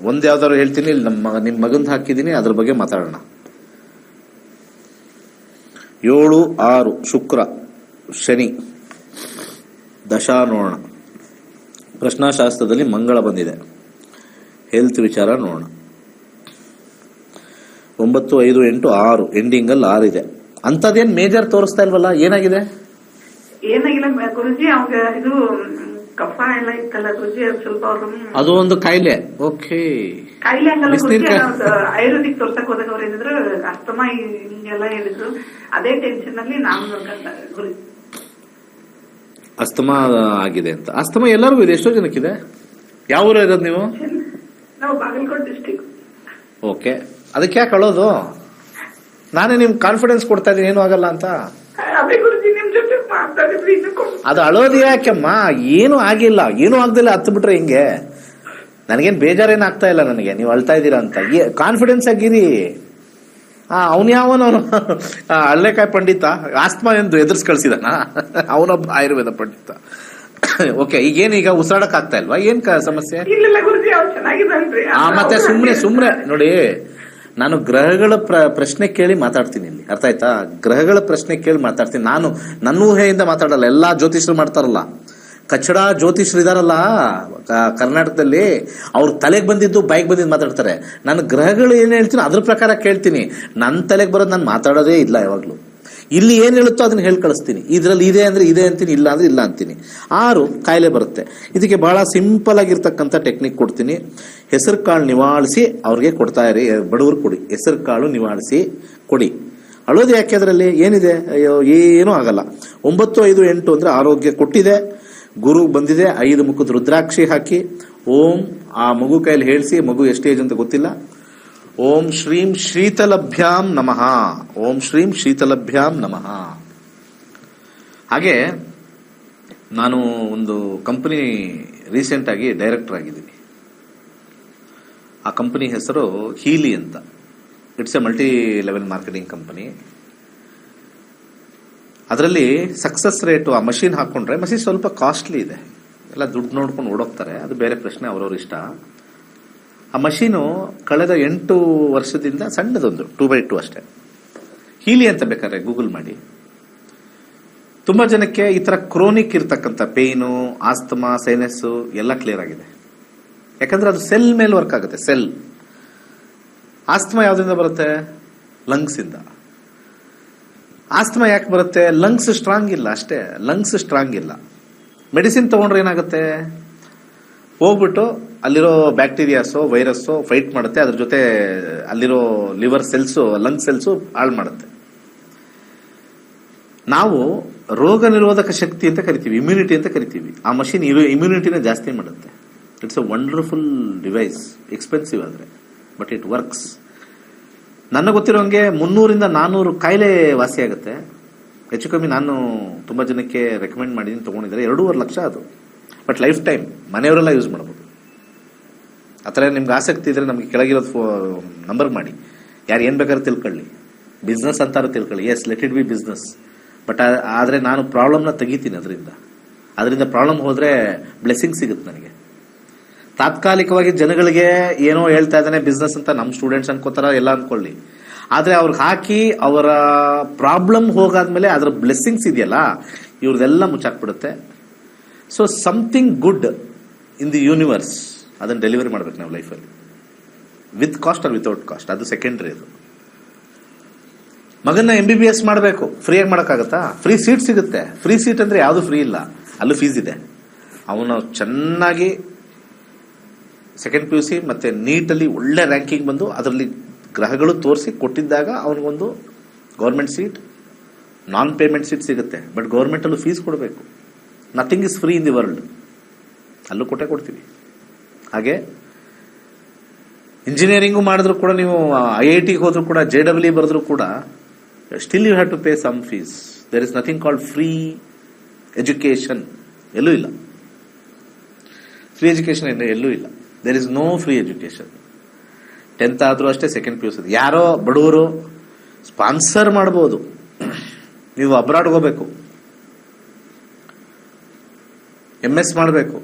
ಒಂದ್ ಯಾವ್ದಾದ್ರು ಹೇಳ್ತೀನಿ, ಇಲ್ಲಿ ನಿಮ್ಮ ಮಗಂದು ಹಾಕಿದ್ದೀನಿ, ಅದ್ರ ಬಗ್ಗೆ ಮಾತಾಡೋಣ. 7, 6 ಶುಕ್ರ, ಶನಿ ದಶಾ ನೋಡೋಣ. ಪ್ರಶ್ನಾಶಾಸ್ತ್ರದಲ್ಲಿ ಮಂಗಳ ಬಂದಿದೆ. ಹೆಲ್ತ್ ವಿಚಾರ ನೋಡೋಣ. 9, 5, 8, 6 ಎಂಡಿಂಗ್ ಅಲ್ಲಿ 6 ಇದೆ. ಅಂತದೇನ್ ಮೇಜರ್ ತೋರಿಸ್ತಾ ಇಲ್ವಲ್ಲ, ಏನಾಗಿದೆ? ಏನಾಗಿಲ್ಲ ಗುರುಜಿ, ಅವಾಗ ಇದು ಕಫ ಎಲ್ಲ ಇತ್ತಲ್ಲ ಗುರುಜಿ, ಅದು ಸ್ವಲ್ಪ ಅದು ಒಂದು ಕಾಯಿಲೆ. ಓಕೆ, ಕಾಯಿಲೆ ಹಂಗಲ್ಲ ಗುರುಜಿ, ಬಿಸ್ನೀರ್ ಆಯುರ್ವೇದಿಕ್ ತೋರ್ಸಕ್ ಹೋದಾಗ ಅವ್ರು ಏನಿದ್ರು ಅಸ್ತಮಾ ಹಿಂಗೆಲ್ಲ ಹೇಳಿದ್ರು. ಅದೇ ಟೆನ್ಷನ್ ಅಲ್ಲಿ ನಾನು ಗುರುಜಿ ಅಸ್ತಮಾ ಆಗಿದೆ ಅಂತ. ಅಸ್ತಮಾ ಎಲ್ಲರಿಗೂ ಇದೆ, ಎಷ್ಟೋ ಜನಕ್ಕಿದೆ. ಯಾವ ಊರ ಇರೋದು ನೀವು? ನಾವು ಬಾಗಲಕೋಟೆ ಡಿಸ್ಟಿಕ್. ಓಕೆ, ಅದಕ್ಕೆ ಯಾಕೆ ಅಳೋದು? ನಾನೇ ನಿಮ್ಗೆ ಕಾನ್ಫಿಡೆನ್ಸ್ ಕೊಡ್ತಾ ಇದ್ದೀನಿ ಏನೂ ಆಗಲ್ಲ ಅಂತ. ಅದೇ ಗುರುಜಿ ನಿಮ್ ಜೊತೆ ಮಾತಾಡಿದ್ರೆ ಅದು ಅಳೋದು ಯಾಕೆಮ್ಮ? ಏನೂ ಆಗಿಲ್ಲ, ಏನೂ ಆಗ್ದಿಲ್ಲ ಹತ್ತು ಬಿಟ್ರೆ ಹಿಂಗೆ. ನನಗೇನು ಬೇಜಾರೇನು ಆಗ್ತಾ ಇಲ್ಲ ನನಗೆ ನೀವು ಅಳ್ತಾ ಇದ್ದೀರಾ ಅಂತ. ಕಾನ್ಫಿಡೆನ್ಸ್ ಆಗಿರಿ. ಅವನು ಯಾವನವನು ಹಳ್ಳೆಕಾಯಿ ಪಂಡಿತ ಆಸ್ತಮಾ ಎಂದು ಎದುರಿಸಿ ಕಳ್ಸಿದಾನ, ಅವನೊಬ್ಬ ಆಯುರ್ವೇದ ಪಂಡಿತ. ಓಕೆ, ಈಗ ಉಸಿರಾಡಕ್ ಆಗ್ತಾ ಇಲ್ವಾ? ಏನ್ ಸಮಸ್ಯೆ? ಮತ್ತೆ ಸುಮ್ನೆ ನೋಡಿ, ನಾನು ಗ್ರಹಗಳ ಪ್ರಶ್ನೆ ಕೇಳಿ ಮಾತಾಡ್ತೀನಿ ಇಲ್ಲಿ, ಅರ್ಥ ಆಯ್ತಾ? ಗ್ರಹಗಳ ಪ್ರಶ್ನೆ ಕೇಳಿ ಮಾತಾಡ್ತೀನಿ ನಾನು. ನನ್ನ ಊಹೆಯಿಂದ ಮಾತಾಡಲ್ಲ. ಎಲ್ಲಾ ಜ್ಯೋತಿಷರು ಮಾಡ್ತಾರಲ್ಲ, ಕಚ್ಚಡ ಜ್ಯೋತಿಷರು ಇದಾರಲ್ಲ ಕರ್ನಾಟಕದಲ್ಲಿ, ಅವ್ರ ತಲೆಗೆ ಬಂದಿದ್ದು ಬಾಯಿಗೆ ಬಂದಿದ್ದು ಮಾತಾಡ್ತಾರೆ. ನಾನು ಗ್ರಹಗಳು ಏನ್ ಹೇಳ್ತೀನಿ ಅದ್ರ ಪ್ರಕಾರ ಕೇಳ್ತೀನಿ. ನನ್ನ ತಲೆಗೆ ಬರೋದು ನಾನು ಮಾತಾಡೋದೇ ಇಲ್ಲ ಯಾವಾಗ್ಲೂ. ಇಲ್ಲಿ ಏನ್ ಹೇಳುತ್ತೋ ಅದನ್ನ ಹೇಳಿ ಕಳಿಸ್ತೀನಿ. ಇದ್ರಲ್ಲಿ ಇದೆ ಅಂದ್ರೆ ಇದೆ ಅಂತೀನಿ, ಇಲ್ಲ ಅಂದ್ರೆ ಇಲ್ಲ ಅಂತೀನಿ. 6 ಕಾಯಿಲೆ ಬರುತ್ತೆ. ಇದಕ್ಕೆ ಬಹಳ ಸಿಂಪಲ್ ಆಗಿರ್ತಕ್ಕಂಥ ಟೆಕ್ನಿಕ್ ಕೊಡ್ತೀನಿ. ಹೆಸರು ಕಾಳು ನಿವಾಳಿಸಿ ಅವ್ರಿಗೆ ಕೊಡ್ತಾ ಇರಿ, ಬಡವರು ಕೊಡಿ. ಹೆಸರು ಕಾಳು ನಿವಾಳಿಸಿ ಕೊಡಿ. ಅಳೋದು ಯಾಕೆ? ಅದರಲ್ಲಿ ಏನಿದೆ? ಅಯ್ಯೋ ಏನೂ ಆಗಲ್ಲ. 9, 5, 8 ಅಂದ್ರೆ ಆರೋಗ್ಯ ಕೊಟ್ಟಿದೆ, ಗುರು ಬಂದಿದೆ. 5 ಮುಖದ ರುದ್ರಾಕ್ಷಿ ಹಾಕಿ ಓಂ ಆ ಮಗು ಕೈಯಲ್ಲಿ ಹೇಳಿಸಿ. ಮಗು ಎಷ್ಟು ಏಜ್ ಅಂತ ಗೊತ್ತಿಲ್ಲ. ಓಂ ಶ್ರೀಂ ಶೀತಲಭ್ಯಾಂ ನಮಃ, ಓಂ ಶ್ರೀಂ ಶೀತಲಭ್ಯಾಂ ನಮಃ. ಹಾಗೆ ನಾನು ಒಂದು ಕಂಪನಿ ರೀಸೆಂಟ್ ಆಗಿ ಡೈರೆಕ್ಟರ್ ಆಗಿದ್ದೀನಿ. ಆ ಕಂಪನಿ ಹೆಸರು ಹೀಲಿ ಅಂತ. It's A multi level marketing company. ಅದರಲ್ಲಿ ಸಕ್ಸಸ್ ರೇಟು, ಆ ಮಷೀನ್ ಹಾಕೊಂಡ್ರೆ, ಮಷೀನ್ ಸ್ವಲ್ಪ ಕಾಸ್ಟ್ಲಿ ಇದೆ, ಎಲ್ಲ ದುಡ್ಡು ನೋಡ್ಕೊಂಡು ಓಡೋಗ್ತಾರೆ, ಅದು ಬೇರೆ ಪ್ರಶ್ನೆ, ಅವ್ರವ್ರ ಇಷ್ಟ. ಆ ಮಷೀನು ಕಳೆದ 8 ವರ್ಷದಿಂದ ಸಣ್ಣದೊಂದು 2x2 ಅಷ್ಟೇ. ಹೀಲಿ ಅಂತ ಬೇಕಾದ್ರೆ ಗೂಗಲ್ ಮಾಡಿ. ತುಂಬಾ ಜನಕ್ಕೆ ಈ ತರ ಕ್ರೋನಿಕ್ ಇರ್ತಕ್ಕಂಥ ಪೇಯ್ನು, ಆಸ್ತಮಾ, ಸೈನಸ್ಸು ಎಲ್ಲ ಕ್ಲಿಯರ್ ಆಗಿದೆ. ಯಾಕಂದ್ರೆ ಅದು ಸೆಲ್ ಮೇಲೆ ವರ್ಕ್ ಆಗುತ್ತೆ. ಸೆಲ್. ಆಸ್ತಮಾ ಯಾವ್ದ್ರಿಂದ ಬರುತ್ತೆ? ಲಂಗ್ಸ್ ಇಂದ. ಆಸ್ತಮಾ ಯಾಕೆ ಬರುತ್ತೆ? ಲಂಗ್ಸ್ ಸ್ಟ್ರಾಂಗ್ ಇಲ್ಲ ಅಷ್ಟೇ. ಲಂಗ್ಸ್ ಸ್ಟ್ರಾಂಗ್ ಇಲ್ಲ. ಮೆಡಿಸಿನ್ ತಗೊಂಡ್ರೆ ಏನಾಗುತ್ತೆ? ಹೋಗ್ಬಿಟ್ಟು ಅಲ್ಲಿರೋ ಬ್ಯಾಕ್ಟೀರಿಯಾಸೋ ವೈರಸ್ಸೋ ಫೈಟ್ ಮಾಡುತ್ತೆ, ಅದ್ರ ಜೊತೆ ಅಲ್ಲಿರೋ ಲಿವರ್ ಸೆಲ್ಸು, ಲಂಗ್ ಸೆಲ್ಸು ಹಾಳು ಮಾಡುತ್ತೆ. ನಾವು ರೋಗ ನಿರೋಧಕ ಶಕ್ತಿ ಅಂತ ಕರಿತೀವಿ, ಇಮ್ಯುನಿಟಿ ಅಂತ ಕರಿತೀವಿ. ಆ ಮಷೀನ್ ಇಮ್ಯುನಿಟಿನ ಜಾಸ್ತಿ ಮಾಡುತ್ತೆ. It's a wonderful device. Expensive ಆದ್ರೆ, ಬಟ್ ಇಟ್ ವರ್ಕ್ಸ್. ನನ್ನ ಗೊತ್ತಿರೋಂಗೆ 300 - 400 ಕಾಯಿಲೆ ವಾಸಿ ಆಗುತ್ತೆ ಹೆಚ್ಚು ಕಮ್ಮಿ. ನಾನು ತುಂಬಾ ಜನಕ್ಕೆ ರೆಕಮೆಂಡ್ ಮಾಡಿದ್ದೀನಿ, ತಗೊಂಡಿದ್ದಾರೆ. 2.5 ಲಕ್ಷ ಅದು. ಬಟ್ ಲೈಫ್ ಟೈಮ್ ಮನೆಯವರೆಲ್ಲ ಯೂಸ್ ಮಾಡ್ಬೋದು. ಆ ಥರ ನಿಮ್ಗೆ ಆಸಕ್ತಿ ಇದ್ರೆ ನಮಗೆ ಕೆಳಗಿರೋದು ನಂಬರ್ ಮಾಡಿ. ಯಾರು ಏನು ಬೇಕಾದ್ರೂ ತಿಳ್ಕೊಳ್ಳಿ. ಬಿಸ್ನೆಸ್ ಅಂತಾರು ತಿಳ್ಕೊಳ್ಳಿ. Yes, let it be business. But ಆದರೆ ನಾನು ಪ್ರಾಬ್ಲಮ್ನ ತೆಗಿತೀನಿ. ಅದರಿಂದ ಪ್ರಾಬ್ಲಮ್ ಹೋದರೆ ಬ್ಲೆಸ್ಸಿಂಗ್ ಸಿಗುತ್ತೆ ನನಗೆ. ತಾತ್ಕಾಲಿಕವಾಗಿ ಜನಗಳಿಗೆ ಏನೋ ಹೇಳ್ತಾ ಇದ್ದಾನೆ ಬಿಸ್ನೆಸ್ ಅಂತ ನಮ್ಮ ಸ್ಟೂಡೆಂಟ್ಸ್ ಅನ್ಕೋತಾರ, ಎಲ್ಲ ಅನ್ಕೊಳ್ಳಿ. ಆದರೆ ಅವ್ರಿಗೆ ಹಾಕಿ ಅವರ ಪ್ರಾಬ್ಲಮ್ ಹೋಗಾದ್ಮೇಲೆ ಅದರ ಬ್ಲೆಸ್ಸಿಂಗ್ಸ್ ಇದೆಯಲ್ಲ, ಇವ್ರದೆಲ್ಲ ಮುಚ್ಚಾಕ್ಬಿಡುತ್ತೆ. So something good in the universe, ಅದನ್ನು ಡೆಲಿವರಿ ಮಾಡ್ಬೇಕು ನಾವು ಲೈಫಲ್ಲಿ, with cost or without cost. ಅದು ಸೆಕೆಂಡ್ರಿ. ಅದು ಮಗನ್ನ MBBS ಮಾಡಬೇಕು, ಫ್ರೀಯಾಗಿ ಮಾಡೋಕ್ಕಾಗತ್ತಾ? ಫ್ರೀ ಸೀಟ್ ಸಿಗುತ್ತೆ. ಫ್ರೀ ಸೀಟ್ ಅಂದರೆ ಯಾವುದು ಫ್ರೀ ಇಲ್ಲ, ಅಲ್ಲೂ ಫೀಸ್ ಇದೆ. ಅವನು ಚೆನ್ನಾಗಿ ಸೆಕೆಂಡ್ PUC ಮತ್ತೆ ನೀಟಲ್ಲಿ ಒಳ್ಳೆ ರ್ಯಾಂಕಿಂಗ್ ಬಂದು ಅದರಲ್ಲಿ ಗ್ರಹಗಳು ತೋರಿಸಿ ಕೊಟ್ಟಿದ್ದಾಗ ಅವನಿಗೊಂದು ಗೌರ್ಮೆಂಟ್ ಸೀಟ್, ನಾನ್ ಪೇಮೆಂಟ್ ಸೀಟ್ ಸಿಗುತ್ತೆ. ಬಟ್ ಗೌರ್ಮೆಂಟಲ್ಲೂ ಫೀಸ್ ಕೊಡಬೇಕು. Nothing is free in the world. ಅಲ್ಲೂ ಕೊಡ್ತೀವಿ. ಹಾಗೆ ಇಂಜಿನಿಯರಿಂಗು ಮಾಡಿದ್ರು ಕೂಡ, ನೀವು IITಗೆ ಹೋದ್ರು ಕೂಡ, JEE ಬರೆದ್ರು ಕೂಡ, still you have to pay some fees. There is nothing called free education. ಎಲ್ಲೂ ಇಲ್ಲ ಫ್ರೀ ಎಜುಕೇಶನ್. ಎಲ್ಲೂ ಇಲ್ಲ. There is no free education. 10th ಆದ್ರೂ ಅಷ್ಟೇ, ಸೆಕೆಂಡ್ PUC. ಯಾರೋ ಬಡವರು ಸ್ಪಾನ್ಸರ್ ಮಾಡ್ಬೋದು. ನೀವು ಅಬ್ರಾಡ್ ಹೋಗ್ಬೇಕು, MS ಮಾಡಬೇಕು,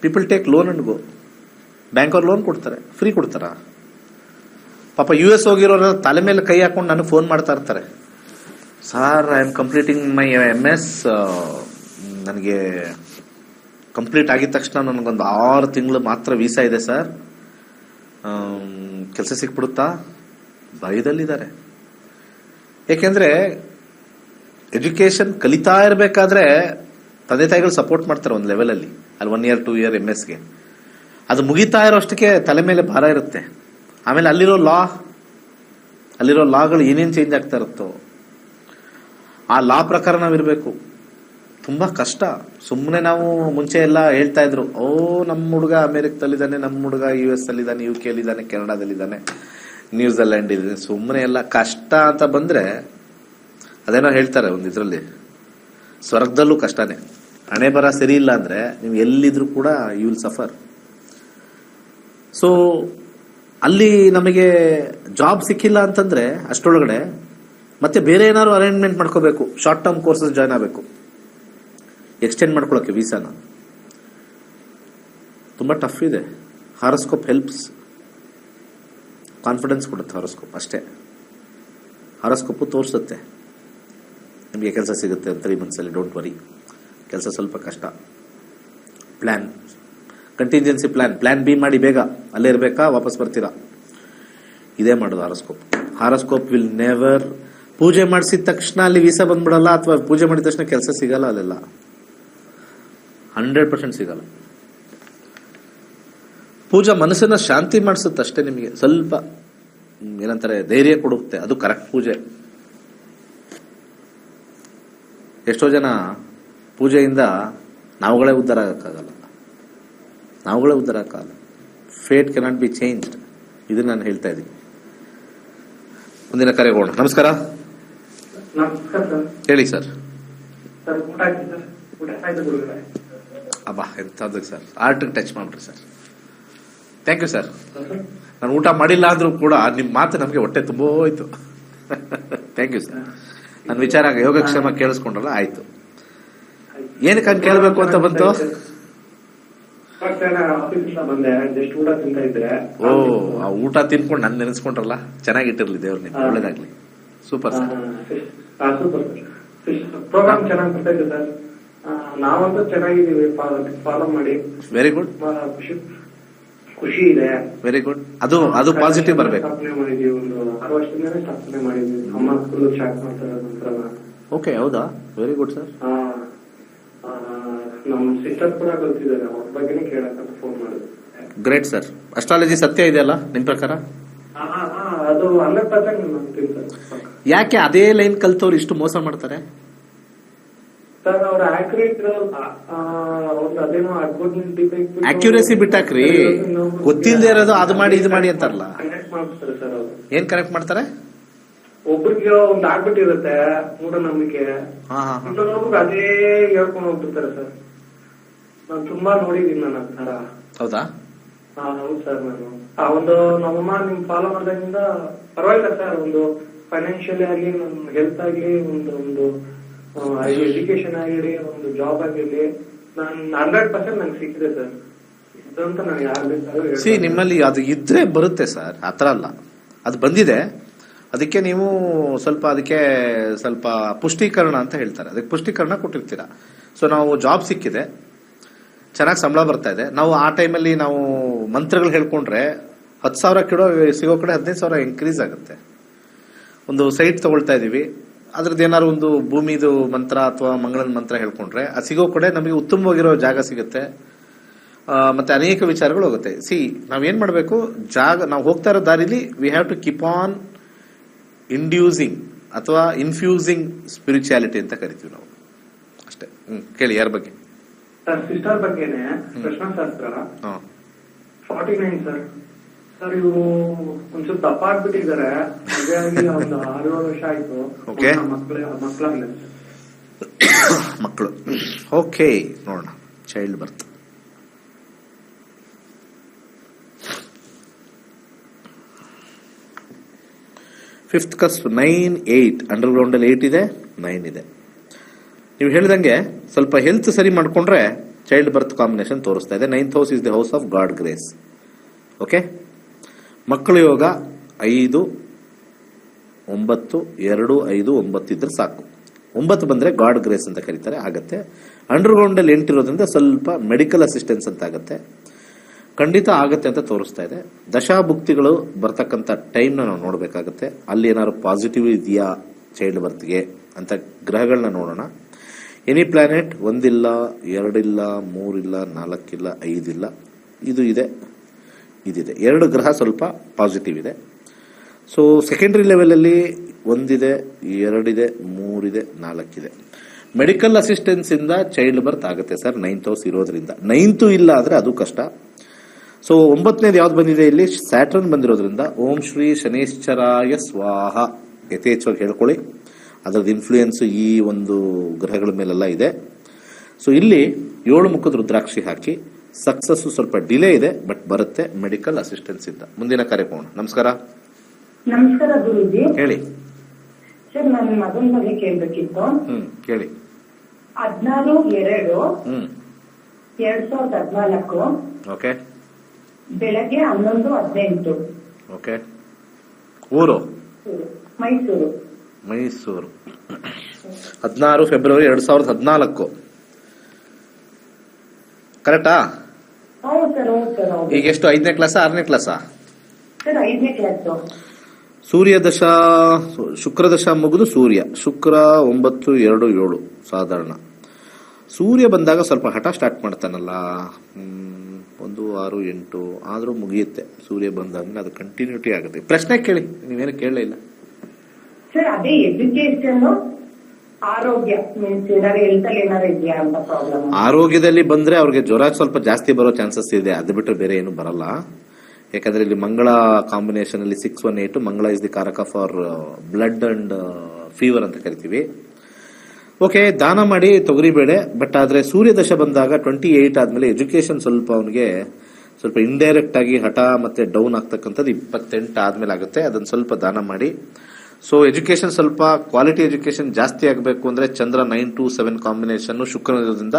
people take loan and go. Bank ಅವ್ರು ಲೋನ್ ಕೊಡ್ತಾರೆ, ಫ್ರೀ ಕೊಡ್ತಾರ? ಪಾಪ US ಹೋಗಿರೋರ ತಲೆ ಮೇಲೆ ಕೈ ಹಾಕೊಂಡು ನನಗೆ ಫೋನ್ ಮಾಡ್ತಾ ಇರ್ತಾರೆ. Sir, I am completing my MS. ನನಗೆ ಕಂಪ್ಲೀಟ್ ಆಗಿದ ತಕ್ಷಣ ನನಗೊಂದು 6 ತಿಂಗಳು ಮಾತ್ರ ವೀಸಾ ಇದೆ ಸರ್, ಕೆಲಸ ಸಿಕ್ಬಿಡುತ್ತಾ? ಭಯದಲ್ಲಿದ್ದಾರೆ. ಯಾಕೆಂದ್ರೆ ಎಜುಕೇಶನ್ ಕಲಿತಾ ಇರಬೇಕಾದ್ರೆ ತಂದೆ ತಾಯಿಗಳು ಸಪೋರ್ಟ್ ಮಾಡ್ತಾರೆ ಒಂದು ಲೆವೆಲಲ್ಲಿ, ಅಲ್ಲಿ 1 year 2 year MS ಅದು ಮುಗಿತಾ ಇರೋಷ್ಟಕ್ಕೆ ತಲೆ ಮೇಲೆ ಭಾರ ಇರುತ್ತೆ. ಆಮೇಲೆ ಅಲ್ಲಿರೋ ಲಾಗಳು ಏನೇನು ಚೇಂಜ್ ಆಗ್ತಾ ಇರುತ್ತೋ ಆ ಲಾ ಪ್ರಕಾರ ನಾವಿರಬೇಕು. ತುಂಬಾ ಕಷ್ಟ. ಸುಮ್ಮನೆ ನಾವು ಮುಂಚೆ ಎಲ್ಲ ಹೇಳ್ತಾ ಇದ್ರು, ನಮ್ಮ ಹುಡುಗ ಅಮೆರಿಕದಲ್ಲಿದ್ದಾನೆ, ನಮ್ಮ ಹುಡುಗ US ಅಲ್ಲಿದ್ದಾನೆ, UK ಅಲ್ಲಿದ್ದಾನೆ, ಕೆನಡಾದಲ್ಲಿದ್ದಾನೆ, ನ್ಯೂಜಿಲೆಂಡ್ ಇದೆ. ಸುಮ್ಮನೆ ಎಲ್ಲ ಕಷ್ಟ ಅಂತ ಬಂದ್ರೆ ಅದೇನೋ ಹೇಳ್ತಾರೆ ಒಂದು ಇದರಲ್ಲಿ, ಸ್ವರ್ಗದಲ್ಲೂ ಕಷ್ಟನೇ. ಹಣೆ ಬರ ಸರಿ ಇಲ್ಲ ಅಂದ್ರೆ ನೀವು ಎಲ್ಲಿದ್ರು ಕೂಡ ಯು ವಿಲ್ ಸಫರ್. ಸೊ ಅಲ್ಲಿ ನಮಗೆ ಜಾಬ್ ಸಿಕ್ಕಿಲ್ಲ ಅಂತಂದ್ರೆ ಅಷ್ಟರೊಳಗಡೆ ಮತ್ತೆ ಬೇರೆ ಏನಾದ್ರು ಅರೇಂಜ್ಮೆಂಟ್ ಮಾಡ್ಕೋಬೇಕು. ಶಾರ್ಟ್ ಟರ್ಮ್ ಕೋರ್ಸಸ್ ಜಾಯ್ನ್ ಆಗಬೇಕು, ಎಕ್ಸ್ಟೆಂಡ್ ಮಾಡ್ಕೊಳ್ಳೋಕೆ ವೀಸಾನ. ತುಂಬಾ ಟಫ್ ಇದೆ. ಹಾರೋಸ್ಕೋಪ್ ಹೆಲ್ಪ್ಸ್, ಕಾನ್ಫಿಡೆನ್ಸ್ ಕೊಡುತ್ತೆ ಹಾರೋಸ್ಕೋಪ್ ಅಷ್ಟೇ. ಹಾರೋಸ್ಕೋಪು ತೋರಿಸುತ್ತೆ ನಿಮಗೆ ಕೆಲಸ ಸಿಗುತ್ತೆ ಅಂತ 3 months ಅಲ್ಲಿ. ಡೋಂಟ್ ವರಿ, ಕೆಲಸ ಸ್ವಲ್ಪ ಕಷ್ಟ. ಪ್ಲಾನ್, ಕಂಟಿಂಜೆನ್ಸಿ ಪ್ಲಾನ್ ಬಿ ಮಾಡಿ ಬೇಗ ಅಲ್ಲೇ ಇರಬೇಕಾ, ವಾಪಸ್ ಬರ್ತೀರಾ, ಇದೇ ಮಾಡೋದು ಹಾರೋಸ್ಕೋಪ್. ಹಾರೋಸ್ಕೋಪ್ ವಿಲ್ ನೆವರ್, ಪೂಜೆ ಮಾಡಿಸಿದ ತಕ್ಷಣ ಅಲ್ಲಿ ವೀಸಾ ಬಂದ್ಬಿಡಲ್ಲ, ಅಥವಾ ಪೂಜೆ ಮಾಡಿದ ತಕ್ಷಣ ಕೆಲಸ ಸಿಗಲ್ಲ. ಅಲ್ಲೆಲ್ಲ 100% ಸಿಗಲ್ಲ. ಪೂಜಾ ಮನಸ್ಸನ್ನ ಶಾಂತಿ ಮಾಡಿಸುತ್ತೆ ಅಷ್ಟೇ. ನಿಮಗೆ ಸ್ವಲ್ಪ ಏನಂತಾರೆ ಧೈರ್ಯ ಕೊಡುತ್ತೆ, ಅದು ಕರೆಕ್ಟ್ ಪೂಜೆ. ಎಷ್ಟೋ ಜನ ಪೂಜೆಯಿಂದ ನಾವುಗಳೇ ಉದ್ಧಾರ ಆಗಕ್ಕಾಗಲ್ಲ. Fate cannot be changed. ಇದನ್ನ ನಾನು ಹೇಳ್ತಾ ಇದ್ದೀನಿ. ಮುಂದಿನ ಕರೆಗೋಣ. ನಮಸ್ಕಾರ. ನಮಸ್ಕಾರ ಸರ್. ಹೇಳಿ ಸರ್. ಸರ್ ಊಟ ಆಯ್ತು ಸರ್? ಊಟ ಆಯ್ತು ಗುರುಗಳೇ. ಅಬ್ಬಾ ಎಂಥದ್ದು ಸರ್, ಆರ್ಟ್ ಟಚ್ ಮಾಡ್ಬಿಟ್ರಿ ಸರ್. Thank you sir. ನಾನು ಊಟ ಮಾಡಿಲ್ಲ ಅಂದ್ರೂ ಕೂಡ ನಿಮ್ಮ ಮಾತು ನಮಗೆ ಹೊಟ್ಟೆ ತುಂಬ ಹೋಯ್ತು. Thank you sir. ನನ್ನ ವಿಚಾರ ಯೋಗಕ್ಷೇಮ ಕೇಳಿಸ್ಕೊಂಡ್ರಲ್ಲ, ಆಯ್ತು. ಏನಕ್ಕೆ ಹಂಗೆ ಕೇಳಬೇಕು ಅಂತ ಬಂತು? ಬಂದೆ, ಜಸ್ಟ್ ಊಟ ತಿಂತಾ ಇದ್ರೆ. ಆ ಊಟ ತಿನ್ಕೊಂಡು ನನ್ನ ನೆನೆಸ್ಕೊಂಡ್ರಲ್ಲ, ಚೆನ್ನಾಗಿಟ್ಟಿರ್ಲಿ ದೇವ್ರ ನಿಮ್ಗೆ, ಒಳ್ಳೇದಾಗ್ಲಿ. Super sir. Super sir. Program ಚೆನ್ನಾಗಿ ಬರ್ತಾ ಇದೆ ಸರ್. ನಾವಂತೂ ಚೆನ್ನಾಗಿದ್ದೀವಿ, ಫಾಲೋ ಮಾಡಿ. Very good. ಖುಷಿ ಇದೆ. Very good. ಅದು ಪಾಸಿಟಿವ್ ಬರಬೇಕು. ಸ್ಥಾಪನೆ ಮಾಡಿದೀವಿ, ಒಂದು 6 ವರ್ಷದಿಂದಲೇ ಸ್ಥಾಪನೆ ಮಾಡಿದೀವಿ. ಅಮ್ಮ ಫುಲ್ ಸ್ಟಾರ್ಟ್ ಮಾಡ್ತಾರೆ ನಂತರ. ಓಕೆ, ಹೌದಾ? Very good sir. ನಮ್ಮ ಸಿಸ್ಟರ್ ಕೂಡ ಕಲ್ತಿದ್ದಾರೆ, ಅವ್ರ ಬಗ್ಗೆನೇ ಕೇಳಕ್ಕಂತ ಫೋನ್ ಮಾಡಿದ್ರು. Great sir. ಅಸ್ಟ್ರಾಲಜಿ ಸತ್ಯ ಇದೆಯಲ್ಲ ನಿಮ್ ಪ್ರಕಾರ? ಅದು 100% ನಂಬ್ತೀನಿ ಸರ್. ಯಾಕೆ ಅದೇ ಲೈನ್ ಕಲ್ತವ್ರು ಇಷ್ಟು ಮೋಸ ಮಾಡ್ತಾರೆ ಸರ್? ಅವ್ರ ಅದೇನೋ ಅಕ್ಯುರೇಸಿ ಬಿಟ್ಟಾಕ್ರಿ, ಗೊತ್ತಿಲ್ಲದೆ ಇರೋದು ಅದು ಮಾಡಿ ಇದು ಮಾಡಿ ಅಂತಾರಲ್ಲ. ಕನೆಕ್ಟ್ ಮಾಡ್ತಾರೆ ಸರ್ ಅವರು. ಏನ್ ಕನೆಕ್ಟ್ ಮಾಡ್ತಾರೆ? ಒಬ್ರಿಗೆ ಒಂದು ಆಗ್ಬಿಟ್ಟಿರುತ್ತೆ ಮೂಢನಂಬಿಕೆ, ಇನ್ನೊಬ್ರಿಗೆ ಅದೇ ಹೇಳ್ಕೊಂಡು ಹೋಗ್ಬಿಡ್ತಾರೆ ಸರ್. ನಾನು ತುಂಬಾ ನೋಡಿದೀನಿ ನಾನು ಆ ತರ. ಹೌದಾ? ಹೌದು ಸರ್. ನಾನು ಒಂದು ನಮ್ಮಮ್ಮ ನಿಮ್ ಫಾಲೋ ಮಾಡೋದ್ರಿಂದ ಪರವಾಗಿಲ್ಲ ಸರ್. ಒಂದು ಫೈನಾನ್ಷಿಯಲಿ ಆಗ್ಲಿ, ನಮ್ಮ ಹೆಲ್ತ್ ಆಗ್ಲಿ, ಒಂದು ಎಜುಕೇಶನ್ ಆಗಿರ್ಲಿ, ಒಂದು ಜಾಬ್ ಆಗಿರ್ಲಿ, ನಾನು 100% ನಂಗೆ ಸಿಕ್ಕಿದೆ ಸರ್. ಇದಂತ ನಾನು ಯಾರು ಬೇಕಾದ್ರೂ ನಿಮ್ಮಲ್ಲಿ ಅದು ಇದ್ರೆ ಬರುತ್ತೆ ಸರ್, ಆತರ ಅಲ್ಲ. ಅದು ಬಂದಿದೆ, ಅದಕ್ಕೆ ನೀವು ಅದಕ್ಕೆ ಸ್ವಲ್ಪ ಪುಷ್ಟೀಕರಣ ಅಂತ ಹೇಳ್ತಾರೆ, ಅದಕ್ಕೆ ಪುಷ್ಟೀಕರಣ ಕೊಟ್ಟಿರ್ತೀರಾ. ಸೊ ನಾವು ಜಾಬ್ ಸಿಕ್ಕಿದೆ, ಚೆನ್ನಾಗಿ ಸಂಬಳ ಬರ್ತಾ ಇದೆ, ನಾವು ಆ ಟೈಮಲ್ಲಿ ನಾವು ಮಂತ್ರಗಳು ಹೇಳ್ಕೊಂಡ್ರೆ 10,000 ಸಿಗೋ ಕಡೆ 15,000 ಇನ್ಕ್ರೀಸ್ ಆಗುತ್ತೆ. ಒಂದು ಸೈಟ್ ತಗೊಳ್ತಾ ಇದೀವಿ, ಅದ್ರದ್ದು ಏನಾದ್ರು ಒಂದು ಭೂಮಿದು ಮಂತ್ರ ಅಥವಾ ಮಂಗಳನ ಮಂತ್ರ ಹೇಳ್ಕೊಂಡ್ರೆ ಅದು ಸಿಗೋ ಕಡೆ ನಮಗೆ ಉತ್ತಮವಾಗಿರೋ ಜಾಗ ಸಿಗುತ್ತೆ, ಮತ್ತೆ ಅನೇಕ ವಿಚಾರಗಳು ಹೋಗುತ್ತೆ. ನಾವೇನ್ ಮಾಡಬೇಕು, ನಾವು ಹೋಗ್ತಾ ಇರೋ ದಾರಿಲಿ we have to keep on inducing ಅಥವಾ ಇನ್ಫ್ಯೂಸಿಂಗ್ ಸ್ಪಿರಿಚುಯಾಲಿಟಿ ಅಂತ ಕರಿತೀವಿ ನಾವು ಅಷ್ಟೇ. ಕೇಳಿ ಯಾರ ಬಗ್ಗೆ? ಸರ್ ಸಿಸ್ಟರ್ ಬಗ್ಗೆನೆ ಪ್ರಶ್ನಾಶಾಸ್ತ್ರ 49 ಸರ್. ಸರ್ ಇವರು ಒಂಚೂರು ದಪ್ಪ ಆಗ್ಬಿಟ್ಟಿದ್ದಾರೆ, ಮದುವೆ ಆಗಿ ಒಂದು 6-7 ವರ್ಷ ಆಯ್ತು. ಮಕ್ಕಳಾಗಿಲ್ಲ ಮಕ್ಕಳು. ಓಕೆ, ನೋಡೋಣ. Child birth. Fifth cusp 9, 8 under ground ಅಲ್ಲಿ 8 ಇದೆ, 9 ಇದೆ. ನೀವು ಹೇಳಿದಂಗೆ ಸ್ವಲ್ಪ ಹೆಲ್ತ್ ಸರಿ ಮಾಡ್ಕೊಂಡ್ರೆ ಚೈಲ್ಡ್ ಬರ್ತ್ ಕಾಂಬಿನೇಷನ್ ತೋರಿಸ್ತಾ ಇದೆ. 9th house is the house of god grace. Okay, ಮಕ್ಕಳ ಯೋಗ 5, 9, 2, 5, 9 ಇದ್ರೆ ಸಾಕು. 9 ಬಂದ್ರೆ ಗಾಡ್ ಗ್ರೇಸ್ ಅಂತ ಕರೀತಾರೆ, ಆಗತ್ತೆ. ಅಂಡರ್ ಗ್ರೌಂಡ್ ಅಲ್ಲಿ 8 ಇರೋದ್ರಿಂದ ಸ್ವಲ್ಪ ಮೆಡಿಕಲ್ ಅಸಿಸ್ಟೆನ್ಸ್ ಅಂತ ಆಗತ್ತೆ. ಖಂಡಿತ ಆಗತ್ತೆ ಅಂತ ತೋರಿಸ್ತಾ ಇದೆ. ದಶಾಭುಕ್ತಿಗಳು ಬರ್ತಕ್ಕಂಥ ಟೈಮ್ನ ನಾವು ನೋಡಬೇಕಾಗತ್ತೆ. ಅಲ್ಲಿ ಏನಾದ್ರು ಪಾಸಿಟಿವ್ ಇದೆಯಾ ಚೈಲ್ಡ್ ಬರ್ತ್ಗೆ ಅಂತ ಗ್ರಹಗಳನ್ನ ನೋಡೋಣ. ಎನಿ ಪ್ಲಾನೆಟ್ 1 ಇಲ್ಲ 2 ಇಲ್ಲ 3 ಇಲ್ಲ 4 ಇಲ್ಲ 5 ಇಲ್ಲ, ಇದು ಇದೆ, ಇದಿದೆ. 2 ಗ್ರಹ ಸ್ವಲ್ಪ ಪಾಸಿಟಿವ್ ಇದೆ. ಸೊ ಸೆಕೆಂಡ್ರಿ ಲೆವೆಲಲ್ಲಿ 1 ಇದೆ, 2 ಇದೆ, 3 ಇದೆ, 4 ಇದೆ. ಮೆಡಿಕಲ್ ಅಸಿಸ್ಟೆನ್ಸ್ ಇಂದ ಚೈಲ್ಡ್ ಬರ್ತ್ ಆಗುತ್ತೆ ಸರ್, 9th ಹೌಸ್ ಇರೋದ್ರಿಂದ. 9th ಇಲ್ಲ ಆದ್ರೆ ಅದು ಕಷ್ಟ. ಸೊ 9ನೇದು ಯಾವ್ದು ಬಂದಿದೆ ಇಲ್ಲಿ, ಸ್ಯಾಟರ್ನ್ ಬಂದಿರೋದ್ರಿಂದ ಓಂ ಶ್ರೀ ಶನೇಶ್ಚರಾಯ ಸ್ವಾಹ ಯಥೇಚ್ಛವಾಗಿ ಹೇಳ್ಕೊಳ್ಳಿ. ಅದರದ್ದು ಇನ್ಫ್ಲೂಯೆನ್ಸ್ ಈ ಒಂದು ಗ್ರಹಗಳ ಮೇಲೆಲ್ಲ ಇದೆ. ಸೊ ಇಲ್ಲಿ 7 ಮುಖದ ರುದ್ರಾಕ್ಷಿ ಹಾಕಿ, ಸಕ್ಸಸ್ ಸ್ವಲ್ಪ ಡಿಲೇ ಇದೆ, ಬಟ್ ಬರುತ್ತೆ ಮೆಡಿಕಲ್ ಅಸಿಸ್ಟೆನ್ಸ್ ಇಂದ. ಮುಂದಿನ ಕಾರ್ಯಕ್ರಮ. ನಮಸ್ಕಾರ. ನಮಸ್ಕಾರ ಗುರುಜಿ. ಹೇಳಿ ಸರ್, ನನ್ನ ಮಗನ ಬಗ್ಗೆ ಕೇಳ್ಬೇಕಿತ್ತು. ಕೇಳಿ. 16/2/2014 ಓಕೆ. ಬೆಳಗ್ಗೆ 11:18. ಓಕೆ. ಊರು ಮೈಸೂರು. 16 ಫೆಬ್ರವರಿ 2014. ಕರೆಕ್ಟಾ? ಹೌದು ಸರ್, ಹೌದು ಸರ್, ಹೌದು. ಈಗ ಎಷ್ಟು, 5ನೇ ಕ್ಲಾಸಾ 6ನೇ ಕ್ಲಾಸಾ? ಸರ್ 5ನೇ ಕ್ಲಾಸ್. ಸೂರ್ಯ ದಶ, ಶುಕ್ರ ದಶ ಮುಗಿದು ಶುಕ್ರ 9-2-7 ಸಾಧಾರಣ. ಸೂರ್ಯ ಬಂದಾಗ ಸ್ವಲ್ಪ ಹಠ ಸ್ಟಾರ್ಟ್ ಮಾಡ್ತಾನಲ್ಲ, 1-6-8 ಆದ್ರೂ ಮುಗಿಯುತ್ತೆ. ಸೂರ್ಯ ಬಂದಾಗ ಅದು ಕಂಟಿನ್ಯೂಟಿ ಆಗುತ್ತೆ. ಪ್ರಶ್ನೆ ಕೇಳಿ, ನೀವೇನು ಕೇಳಲೇ ಇಲ್ಲ. ಸರ್ ಅದೇ ಎಜುಕೇಶನ್, ಆರೋಗ್ಯ ಮೀನ್ಸ್ ಏನಾದ್ರು ಹೆಲ್ತಲ್ಲಿ ಏನಾದ್ರು ಇದೆಯಾ ಅಂತ ಪ್ರಾಬ್ಲಮ್. ಆರೋಗ್ಯದಲ್ಲಿ ಬಂದ್ರೆ ಅವ್ರಿಗೆ ಜ್ವರ ಸ್ವಲ್ಪ ಜಾಸ್ತಿ ಬರೋ ಚಾನ್ಸಸ್ ಇದೆ, ಅದು ಬಿಟ್ಟರೆ ಬೇರೆ ಏನು ಬರಲ್ಲ. ಯಾಕಂದ್ರೆ ಇಲ್ಲಿ ಮಂಗಳ ಕಾಂಬಿನೇಷನ್ ಅಲ್ಲಿ 618, ಮಂಗಳ ಇಸ್ ದಿ ಕಾರಕ ಫಾರ್ ಬ್ಲಡ್ ಅಂಡ್ ಫೀವರ್ ಅಂತ ಕರಿತೀವಿ. ಓಕೆ, ದಾನ ಮಾಡಿ ತೊಗರಿಬೇಳೆ. ಬಟ್ ಆದ್ರೆ ಸೂರ್ಯ ದಶ ಬಂದಾಗ 28 ಆದ್ಮೇಲೆ ಎಜುಕೇಶನ್ ಸ್ವಲ್ಪ ಅವನಿಗೆ ಸ್ವಲ್ಪ ಇಂಡೈರೆಕ್ಟ್ ಆಗಿ ಹಠ ಮತ್ತೆ ಡೌನ್ ಆಗ್ತಕ್ಕಂಥದ್ದು 28 ಆದ್ಮೇಲೆ ಆಗುತ್ತೆ. ಅದನ್ನ ಸ್ವಲ್ಪ ದಾನ ಮಾಡಿ. ಸೊ ಎಜುಕೇಶನ್ ಸ್ವಲ್ಪ ಕ್ವಾಲಿಟಿ ಎಜುಕೇಶನ್ ಜಾಸ್ತಿ ಆಗಬೇಕು ಅಂದ್ರೆ ಚಂದ್ರ 9-7 ಕಾಂಬಿನೇಷನ್, ಶುಕ್ರದಿಂದ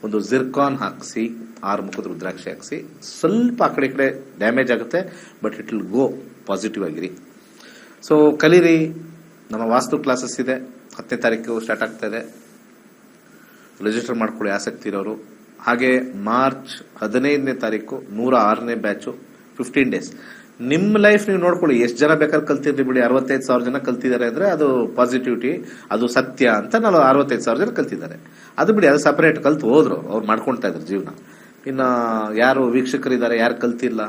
ಒಂದು ಜಿರ್ಕಾನ್ ಹಾಕಿಸಿ, 6 ಮುಖದ ರುದ್ರಾಕ್ಷಿ ಹಾಕಿಸಿ. ಸ್ವಲ್ಪ ಆ ಕಡೆ ಈ ಕಡೆ ಡ್ಯಾಮೇಜ್ ಆಗುತ್ತೆ, but it will go positive ಆಗಿರಿ. ಸೊ ಕಲೀರಿ. ನಮ್ಮ ವಾಸ್ತು ಕ್ಲಾಸಸ್ ಇದೆ, 10ನೇ ತಾರೀಕು ಸ್ಟಾರ್ಟ್ ಆಗ್ತಾ ಇದೆ. ರಿಜಿಸ್ಟರ್ ಮಾಡ್ಕೊಳ್ಳಿ ಆಸಕ್ತಿ ಇರೋರು. ಹಾಗೆ ಮಾರ್ಚ್ 15ನೇ ತಾರೀಕು 106ನೇ ಬ್ಯಾಚು, 15 ಡೇಸ್. ನಿಮ್ಮ ಲೈಫ್ ನೀವು ನೋಡ್ಕೊಳ್ಳಿ, ಎಷ್ಟು ಜನ ಬೇಕಾದ್ರೆ ಕಲ್ತಿರ್ಲಿ ಬಿಡಿ. 65,000 ಜನ ಕಲ್ತಿದ್ದಾರೆ ಅಂದ್ರೆ ಅದು ಪಾಸಿಟಿವಿಟಿ, ಅದು ಸತ್ಯ ಅಂತ. 65,000 ಜನ ಕಲ್ತಿದ್ದಾರೆ, ಅದು ಬಿಡಿ, ಅದು ಸಪರೇಟ್. ಕಲ್ತು ಹೋದ್ರು, ಅವ್ರು ಮಾಡ್ಕೊಳ್ತಾ ಇದ್ರು ಜೀವನ. ಇನ್ನ ಯಾರು ವೀಕ್ಷಕರಿದ್ದಾರೆ, ಯಾರು ಕಲ್ತಿಲ್ಲ,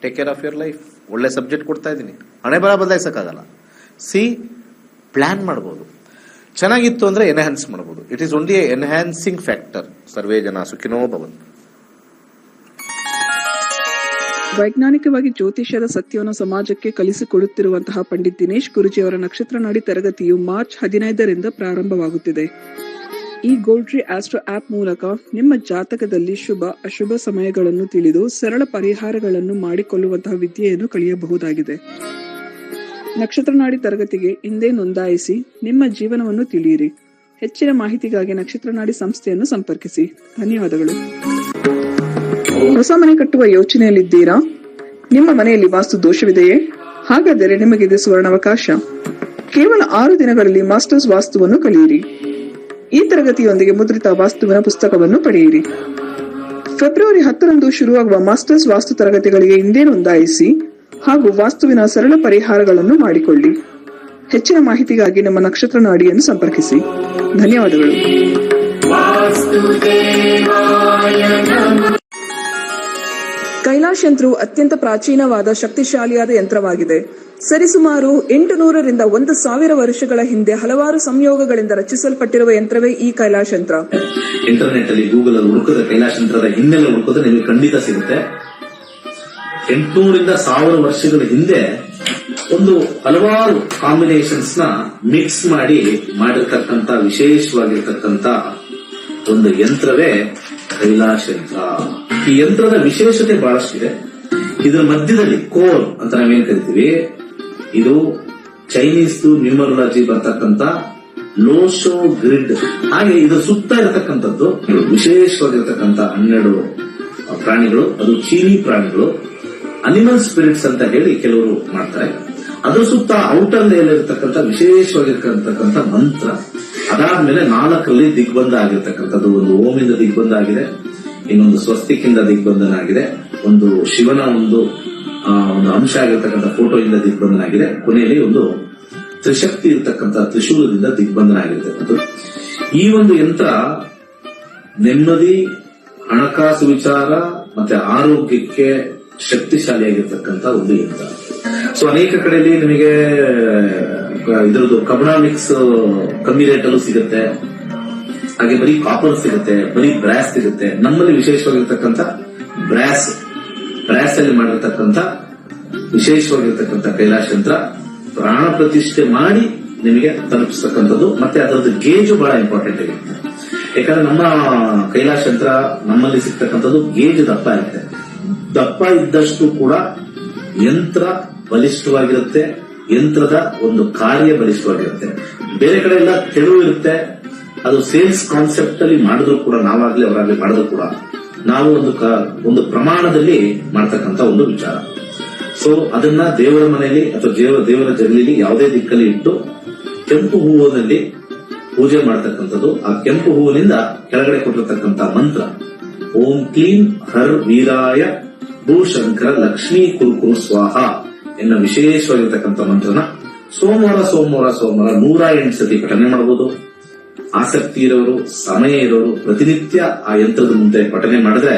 take care of your life. ಒಳ್ಳೆ ಸಬ್ಜೆಕ್ಟ್ ಕೊಡ್ತಾ ಇದ್ದೀನಿ, ಹಣೆ ಬರ ಬದಲಾಯಿಸಕ್ಕಾಗಲ್ಲ. ಪ್ಲಾನ್ ಮಾಡ್ಬೋದು, ಚೆನ್ನಾಗಿತ್ತು ಅಂದ್ರೆ ಎನ್ಹಾನ್ಸ್ ಮಾಡಬಹುದು. It is only enhancing factor. ಸರ್ವೇ ಜನ ಸುಖಿನೋ ಭವಂತು. ವೈಜ್ಞಾನಿಕವಾಗಿ ಜ್ಯೋತಿಷ್ಯದ ಸತ್ಯವನ್ನು ಸಮಾಜಕ್ಕೆ ಕಲಿಸಿಕೊಡುತ್ತಿರುವಂತಹ ಪಂಡಿತ್ ದಿನೇಶ್ ಗುರುಜಿ ಅವರ ನಕ್ಷತ್ರ ನಾಡಿ ತರಗತಿಯು ಮಾರ್ಚ್ 15ರಿಂದ ಪ್ರಾರಂಭವಾಗುತ್ತಿದೆ. ಈ ಗೋಲ್ಡ್ರಿ ಆಸ್ಟ್ರೋ ಆಪ್ ಮೂಲಕ ನಿಮ್ಮ ಜಾತಕದಲ್ಲಿ ಶುಭ ಅಶುಭ ಸಮಯಗಳನ್ನು ತಿಳಿದು ಸರಳ ಪರಿಹಾರಗಳನ್ನು ಮಾಡಿಕೊಳ್ಳುವಂತಹ ವಿದ್ಯೆಯನ್ನು ಕಲಿಯಬಹುದಾಗಿದೆ. ನಕ್ಷತ್ರ ನಾಡಿ ತರಗತಿಗೆ ಹಿಂದೆ ನೋಂದಾಯಿಸಿ ನಿಮ್ಮ ಜೀವನವನ್ನು ತಿಳಿಯಿರಿ. ಹೆಚ್ಚಿನ ಮಾಹಿತಿಗಾಗಿ ನಕ್ಷತ್ರ ನಾಡಿ ಸಂಸ್ಥೆಯನ್ನು ಸಂಪರ್ಕಿಸಿ. ಧನ್ಯವಾದಗಳು. ಹೊಸ ಮನೆ ಕಟ್ಟುವ ಯೋಚನೆಯಲ್ಲಿದ್ದೀರಾ? ನಿಮ್ಮ ಮನೆಯಲ್ಲಿ ವಾಸ್ತು ದೋಷವಿದೆಯೇ? ಹಾಗಾದರೆ ನಿಮಗಿದೆ ಸುವರ್ಣಾವಕಾಶ. ಕೇವಲ 6 ದಿನಗಳಲ್ಲಿ ಮಾಸ್ಟರ್ಸ್ ವಾಸ್ತುವನ್ನು ಕಲಿಯಿರಿ. ಈ ತರಗತಿಯೊಂದಿಗೆ ಮುದ್ರಿತ ವಾಸ್ತುವಿನ ಪುಸ್ತಕವನ್ನು ಪಡೆಯಿರಿ. ಫೆಬ್ರವರಿ 10ರಂದು ಶುರುವಾಗುವ ಮಾಸ್ಟರ್ಸ್ ವಾಸ್ತು ತರಗತಿಗಳಿಗೆ ಹಿಂದೆ ನೋಂದಾಯಿಸಿ ಹಾಗೂ ವಾಸ್ತುವಿನ ಸರಳ ಪರಿಹಾರಗಳನ್ನು ಮಾಡಿಕೊಳ್ಳಿ. ಹೆಚ್ಚಿನ ಮಾಹಿತಿಗಾಗಿ ನಮ್ಮ ನಕ್ಷತ್ರ ನಾಡಿಯನ್ನು ಸಂಪರ್ಕಿಸಿ. ಧನ್ಯವಾದಗಳು. ಕೈಲಾಶ್ ಯಂತ್ರವು ಅತ್ಯಂತ ಪ್ರಾಚೀನವಾದ ಶಕ್ತಿಶಾಲಿಯಾದ ಯಂತ್ರವಾಗಿದೆ. ಸರಿಸುಮಾರು 800ರಿಂದ 1000 ವರ್ಷಗಳ ಹಿಂದೆ ಹಲವಾರು ಸಂಯೋಗಗಳಿಂದ ರಚಿಸಲ್ಪಟ್ಟಿರುವ ಯಂತ್ರವೇ ಈ ಕೈಲಾಶ್ ಯಂತ್ರ. ಇಂಟರ್ನೆಟ್ ಅಲ್ಲಿ ಗೂಗಲ್ ಅಲ್ಲಿ ಹುಡುಕಿದ್ರೆ ಕೈಲಾಶ್ ಯಂತ್ರದ ಹಿನ್ನೆಲೆ ಹುಡುಕಿದ್ರೆ ನಿಮಗೆ ಖಂಡಿತ ಸಿಗುತ್ತೆ. 800ರಿಂದ 1000 ವರ್ಷಗಳ ಹಿಂದೆ ಒಂದು ಹಲವಾರು ಕಾಂಬಿನೇಷನ್ಸ್ ನ ಮಿಕ್ಸ್ ಮಾಡಿರ್ತಕ್ಕಂಥ ವಿಶೇಷವಾಗಿರ್ತಕ್ಕಂಥ ಒಂದು ಯಂತ್ರವೇ ಕೈಲಾಶ್ ಯಂತ್ರ. ಈ ಯಂತ್ರದ ವಿಶೇಷತೆ ಬಹಳಷ್ಟಿದೆ. ಇದರ ಮಧ್ಯದಲ್ಲಿ ಕೋರ್ ಅಂತ ನಾವೇನ್ ಕರಿತೀವಿ, ಇದು ಚೈನೀಸ್ ನ್ಯೂಮರಾಲಜಿ ಬರ್ತಕ್ಕಂಥ ಲೋಶೋ ಗ್ರಿಡ್. ಹಾಗೆ ಇದರ ಸುತ್ತ ಇರತಕ್ಕಂಥದ್ದು ವಿಶೇಷವಾಗಿರ್ತಕ್ಕಂಥ 12 ಪ್ರಾಣಿಗಳು, ಅದು ಚೀನಿ ಪ್ರಾಣಿಗಳು, ಅನಿಮಲ್ ಸ್ಪಿರಿಟ್ಸ್ ಅಂತ ಹೇಳಿ ಕೆಲವರು ಮಾಡ್ತಾರೆ. ಅದರ ಸುತ್ತ ಔಟರ್ ಲೇಯರ್ ಇರತಕ್ಕಂಥ ವಿಶೇಷವಾಗಿರ್ತಕ್ಕಂಥ ಮಂತ್ರ. ಅದಾದ್ಮೇಲೆ 4ರಲ್ಲಿ ದಿಗ್ಬಂಧ ಆಗಿರ್ತಕ್ಕಂಥದ್ದು. ಒಂದು ಓಮಿಂದ ದಿಗ್ಬಂಧ ಆಗಿದೆ, ಇನ್ನೊಂದು ಸ್ವಸ್ತಿಕಿಂದ ದಿಗ್ಬಂಧನ ಆಗಿದೆ, ಒಂದು ಶಿವನ ಒಂದು ಅಂಶ ಆಗಿರ್ತಕ್ಕಂಥ ಫೋಟೋಯಿಂದ ದಿಗ್ಬಂಧನ ಆಗಿದೆ. ಕೊನೆಯಲ್ಲಿ ಒಂದು ತ್ರಿಶಕ್ತಿ ಇರತಕ್ಕಂಥ ತ್ರಿಶೂಲದಿಂದ ದಿಗ್ಬಂಧನ ಆಗಿರ್ತಕ್ಕಂಥದ್ದು. ಈ ಒಂದು ಯಂತ್ರ ನೆಮ್ಮದಿ, ಹಣಕಾಸು ವಿಚಾರ ಮತ್ತೆ ಆರೋಗ್ಯಕ್ಕೆ ಶಕ್ತಿಶಾಲಿಯಾಗಿರ್ತಕ್ಕಂಥ ಒಂದು ಯಂತ್ರ. ಸೊ ಅನೇಕ ಕಡೆಯಲ್ಲಿ ನಿಮಗೆ ಇದರದ್ದು ಕಬ್ಣ ಮಿಕ್ಸ್ ಕಮ್ಮಿ ರೇಟಲ್ಲೂ ಸಿಗುತ್ತೆ, ಹಾಗೆ ಬರೀ ಕಾಪರ್ ಸಿಗುತ್ತೆ, ಬರೀ ಬ್ರಾಸ್ ಸಿಗುತ್ತೆ. ನಮ್ಮಲ್ಲಿ ವಿಶೇಷವಾಗಿರ್ತಕ್ಕಂಥ ಬ್ರಾಸ್ ಅಲ್ಲಿ ಮಾಡಿರ್ತಕ್ಕಂಥ ವಿಶೇಷವಾಗಿರ್ತಕ್ಕಂಥ ಕೈಲಾಶ ಯಂತ್ರ ಪ್ರಾಣ ಪ್ರತಿಷ್ಠೆ ಮಾಡಿ ನಿಮಗೆ ತಲುಪಿಸ್ತಕ್ಕಂಥದ್ದು. ಮತ್ತೆ ಅದರದ್ದು ಗೇಜು ಬಹಳ ಇಂಪಾರ್ಟೆಂಟ್ ಆಗಿರುತ್ತೆ. ಯಾಕಂದ್ರೆ ನಮ್ಮ ಕೈಲಾಶ ಯಂತ್ರ ನಮ್ಮಲ್ಲಿ ಸಿಗ್ತಕ್ಕಂಥದ್ದು ಗೇಜ್ ದಪ್ಪ ಇರುತ್ತೆ. ದಪ್ಪ ಇದ್ದಷ್ಟು ಕೂಡ ಯಂತ್ರ ಬಲಿಷ್ಠವಾಗಿರುತ್ತೆ, ಯಂತ್ರದ ಒಂದು ಕಾರ್ಯ ಬಲಿಷ್ಠವಾಗಿರುತ್ತೆ. ಬೇರೆ ಕಡೆ ಎಲ್ಲ ತೆಳು ಇರುತ್ತೆ. ಅದು ಸೇಲ್ಸ್ ಕಾನ್ಸೆಪ್ಟ್ ಅಲ್ಲಿ ಮಾಡಿದ್ರು ಕೂಡ, ನಾವಾಗ್ಲಿ ಅವರಾಗ್ಲಿ ಮಾಡಿದ್ರು ಕೂಡ ನಾವು ಒಂದು ಪ್ರಮಾಣದಲ್ಲಿ ಮಾಡ್ತಕ್ಕಂಥ ಒಂದು ವಿಚಾರ. ಸೊ ಅದನ್ನ ದೇವರ ಮನೆಯಲ್ಲಿ ಅಥವಾ ದೇವರ ಜಗಲಿಲಿ ಯಾವುದೇ ದಿಕ್ಕಲ್ಲಿ ಇಟ್ಟು ಕೆಂಪು ಹೂವಿನಲ್ಲಿ ಪೂಜೆ ಮಾಡ್ತಕ್ಕಂಥದ್ದು. ಆ ಕೆಂಪು ಹೂವಿನಿಂದ ಕೆಳಗಡೆ ಕೊಟ್ಟಿರ್ತಕ್ಕಂಥ ಮಂತ್ರ ಓಂ ಕ್ಲೀಂ ಹರ್ ವೀರಾಯ ಭೂಶಂಕರ ಲಕ್ಷ್ಮೀ ಕುರುಕುರು ಸ್ವಾಹ ಎನ್ನ ವಿಶೇಷವಾಗಿರ್ತಕ್ಕಂಥ ಮಂತ್ರನ ಸೋಮವಾರ 108 ಸತಿ ಪಠನೆ ಮಾಡಬಹುದು. ಆಸಕ್ತಿ ಇರೋರು, ಸಮಯ ಇರೋರು ಪ್ರತಿನಿತ್ಯ ಆ ಯಂತ್ರದ ಮುಂದೆ ಪಠನೆ ಮಾಡಿದ್ರೆ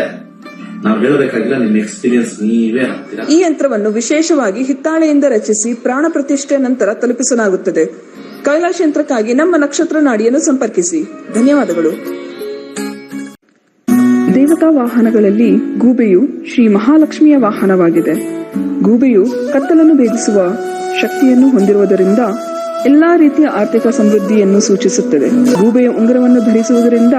ನಾವು ಹೇಳಬೇಕಾಗಿಲ್ಲ, ನಿಮ್ಮ ಎಕ್ಸ್ಪೀರಿಯನ್ಸ್ ನೀವೇ ಆಗ್ತೀರಾ. ಈ ಯಂತ್ರವನ್ನು ವಿಶೇಷವಾಗಿ ಹಿತ್ತಾಳೆಯಿಂದ ರಚಿಸಿ ಪ್ರಾಣ ಪ್ರತಿಷ್ಠೆ ನಂತರ ತಲುಪಿಸಲಾಗುತ್ತದೆ. ಕೈಲಾಶ ಯಂತ್ರಕ್ಕಾಗಿ ನಮ್ಮ ನಕ್ಷತ್ರ ನಾಡಿಯನ್ನು ಸಂಪರ್ಕಿಸಿ. ಧನ್ಯವಾದಗಳು. ದೇವತಾ ವಾಹನಗಳಲ್ಲಿ ಗೂಬೆಯು ಶ್ರೀ ಮಹಾಲಕ್ಷ್ಮಿಯ ವಾಹನವಾಗಿದೆ. ಗೂಬೆಯು ಕತ್ತಲನ್ನು ಭೇದಿಸುವ ಶಕ್ತಿಯನ್ನು ಹೊಂದಿರುವುದರಿಂದ ಎಲ್ಲಾ ರೀತಿಯ ಆರ್ಥಿಕ ಸಮೃದ್ಧಿಯನ್ನು ಸೂಚಿಸುತ್ತದೆ. ಗೂಬೆಯ ಉಂಗುರವನ್ನು ಧರಿಸುವುದರಿಂದ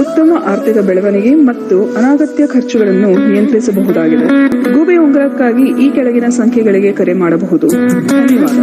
ಉತ್ತಮ ಆರ್ಥಿಕ ಬೆಳವಣಿಗೆ ಮತ್ತು ಅನಗತ್ಯ ಖರ್ಚುಗಳನ್ನು ನಿಯಂತ್ರಿಸಬಹುದಾಗಿದೆ. ಗೂಬೆಯ ಉಂಗುರಕ್ಕಾಗಿ ಈ ಕೆಳಗಿನ ಸಂಖ್ಯೆಗಳಿಗೆ ಕರೆ ಮಾಡಬಹುದು. ಧನ್ಯವಾದ.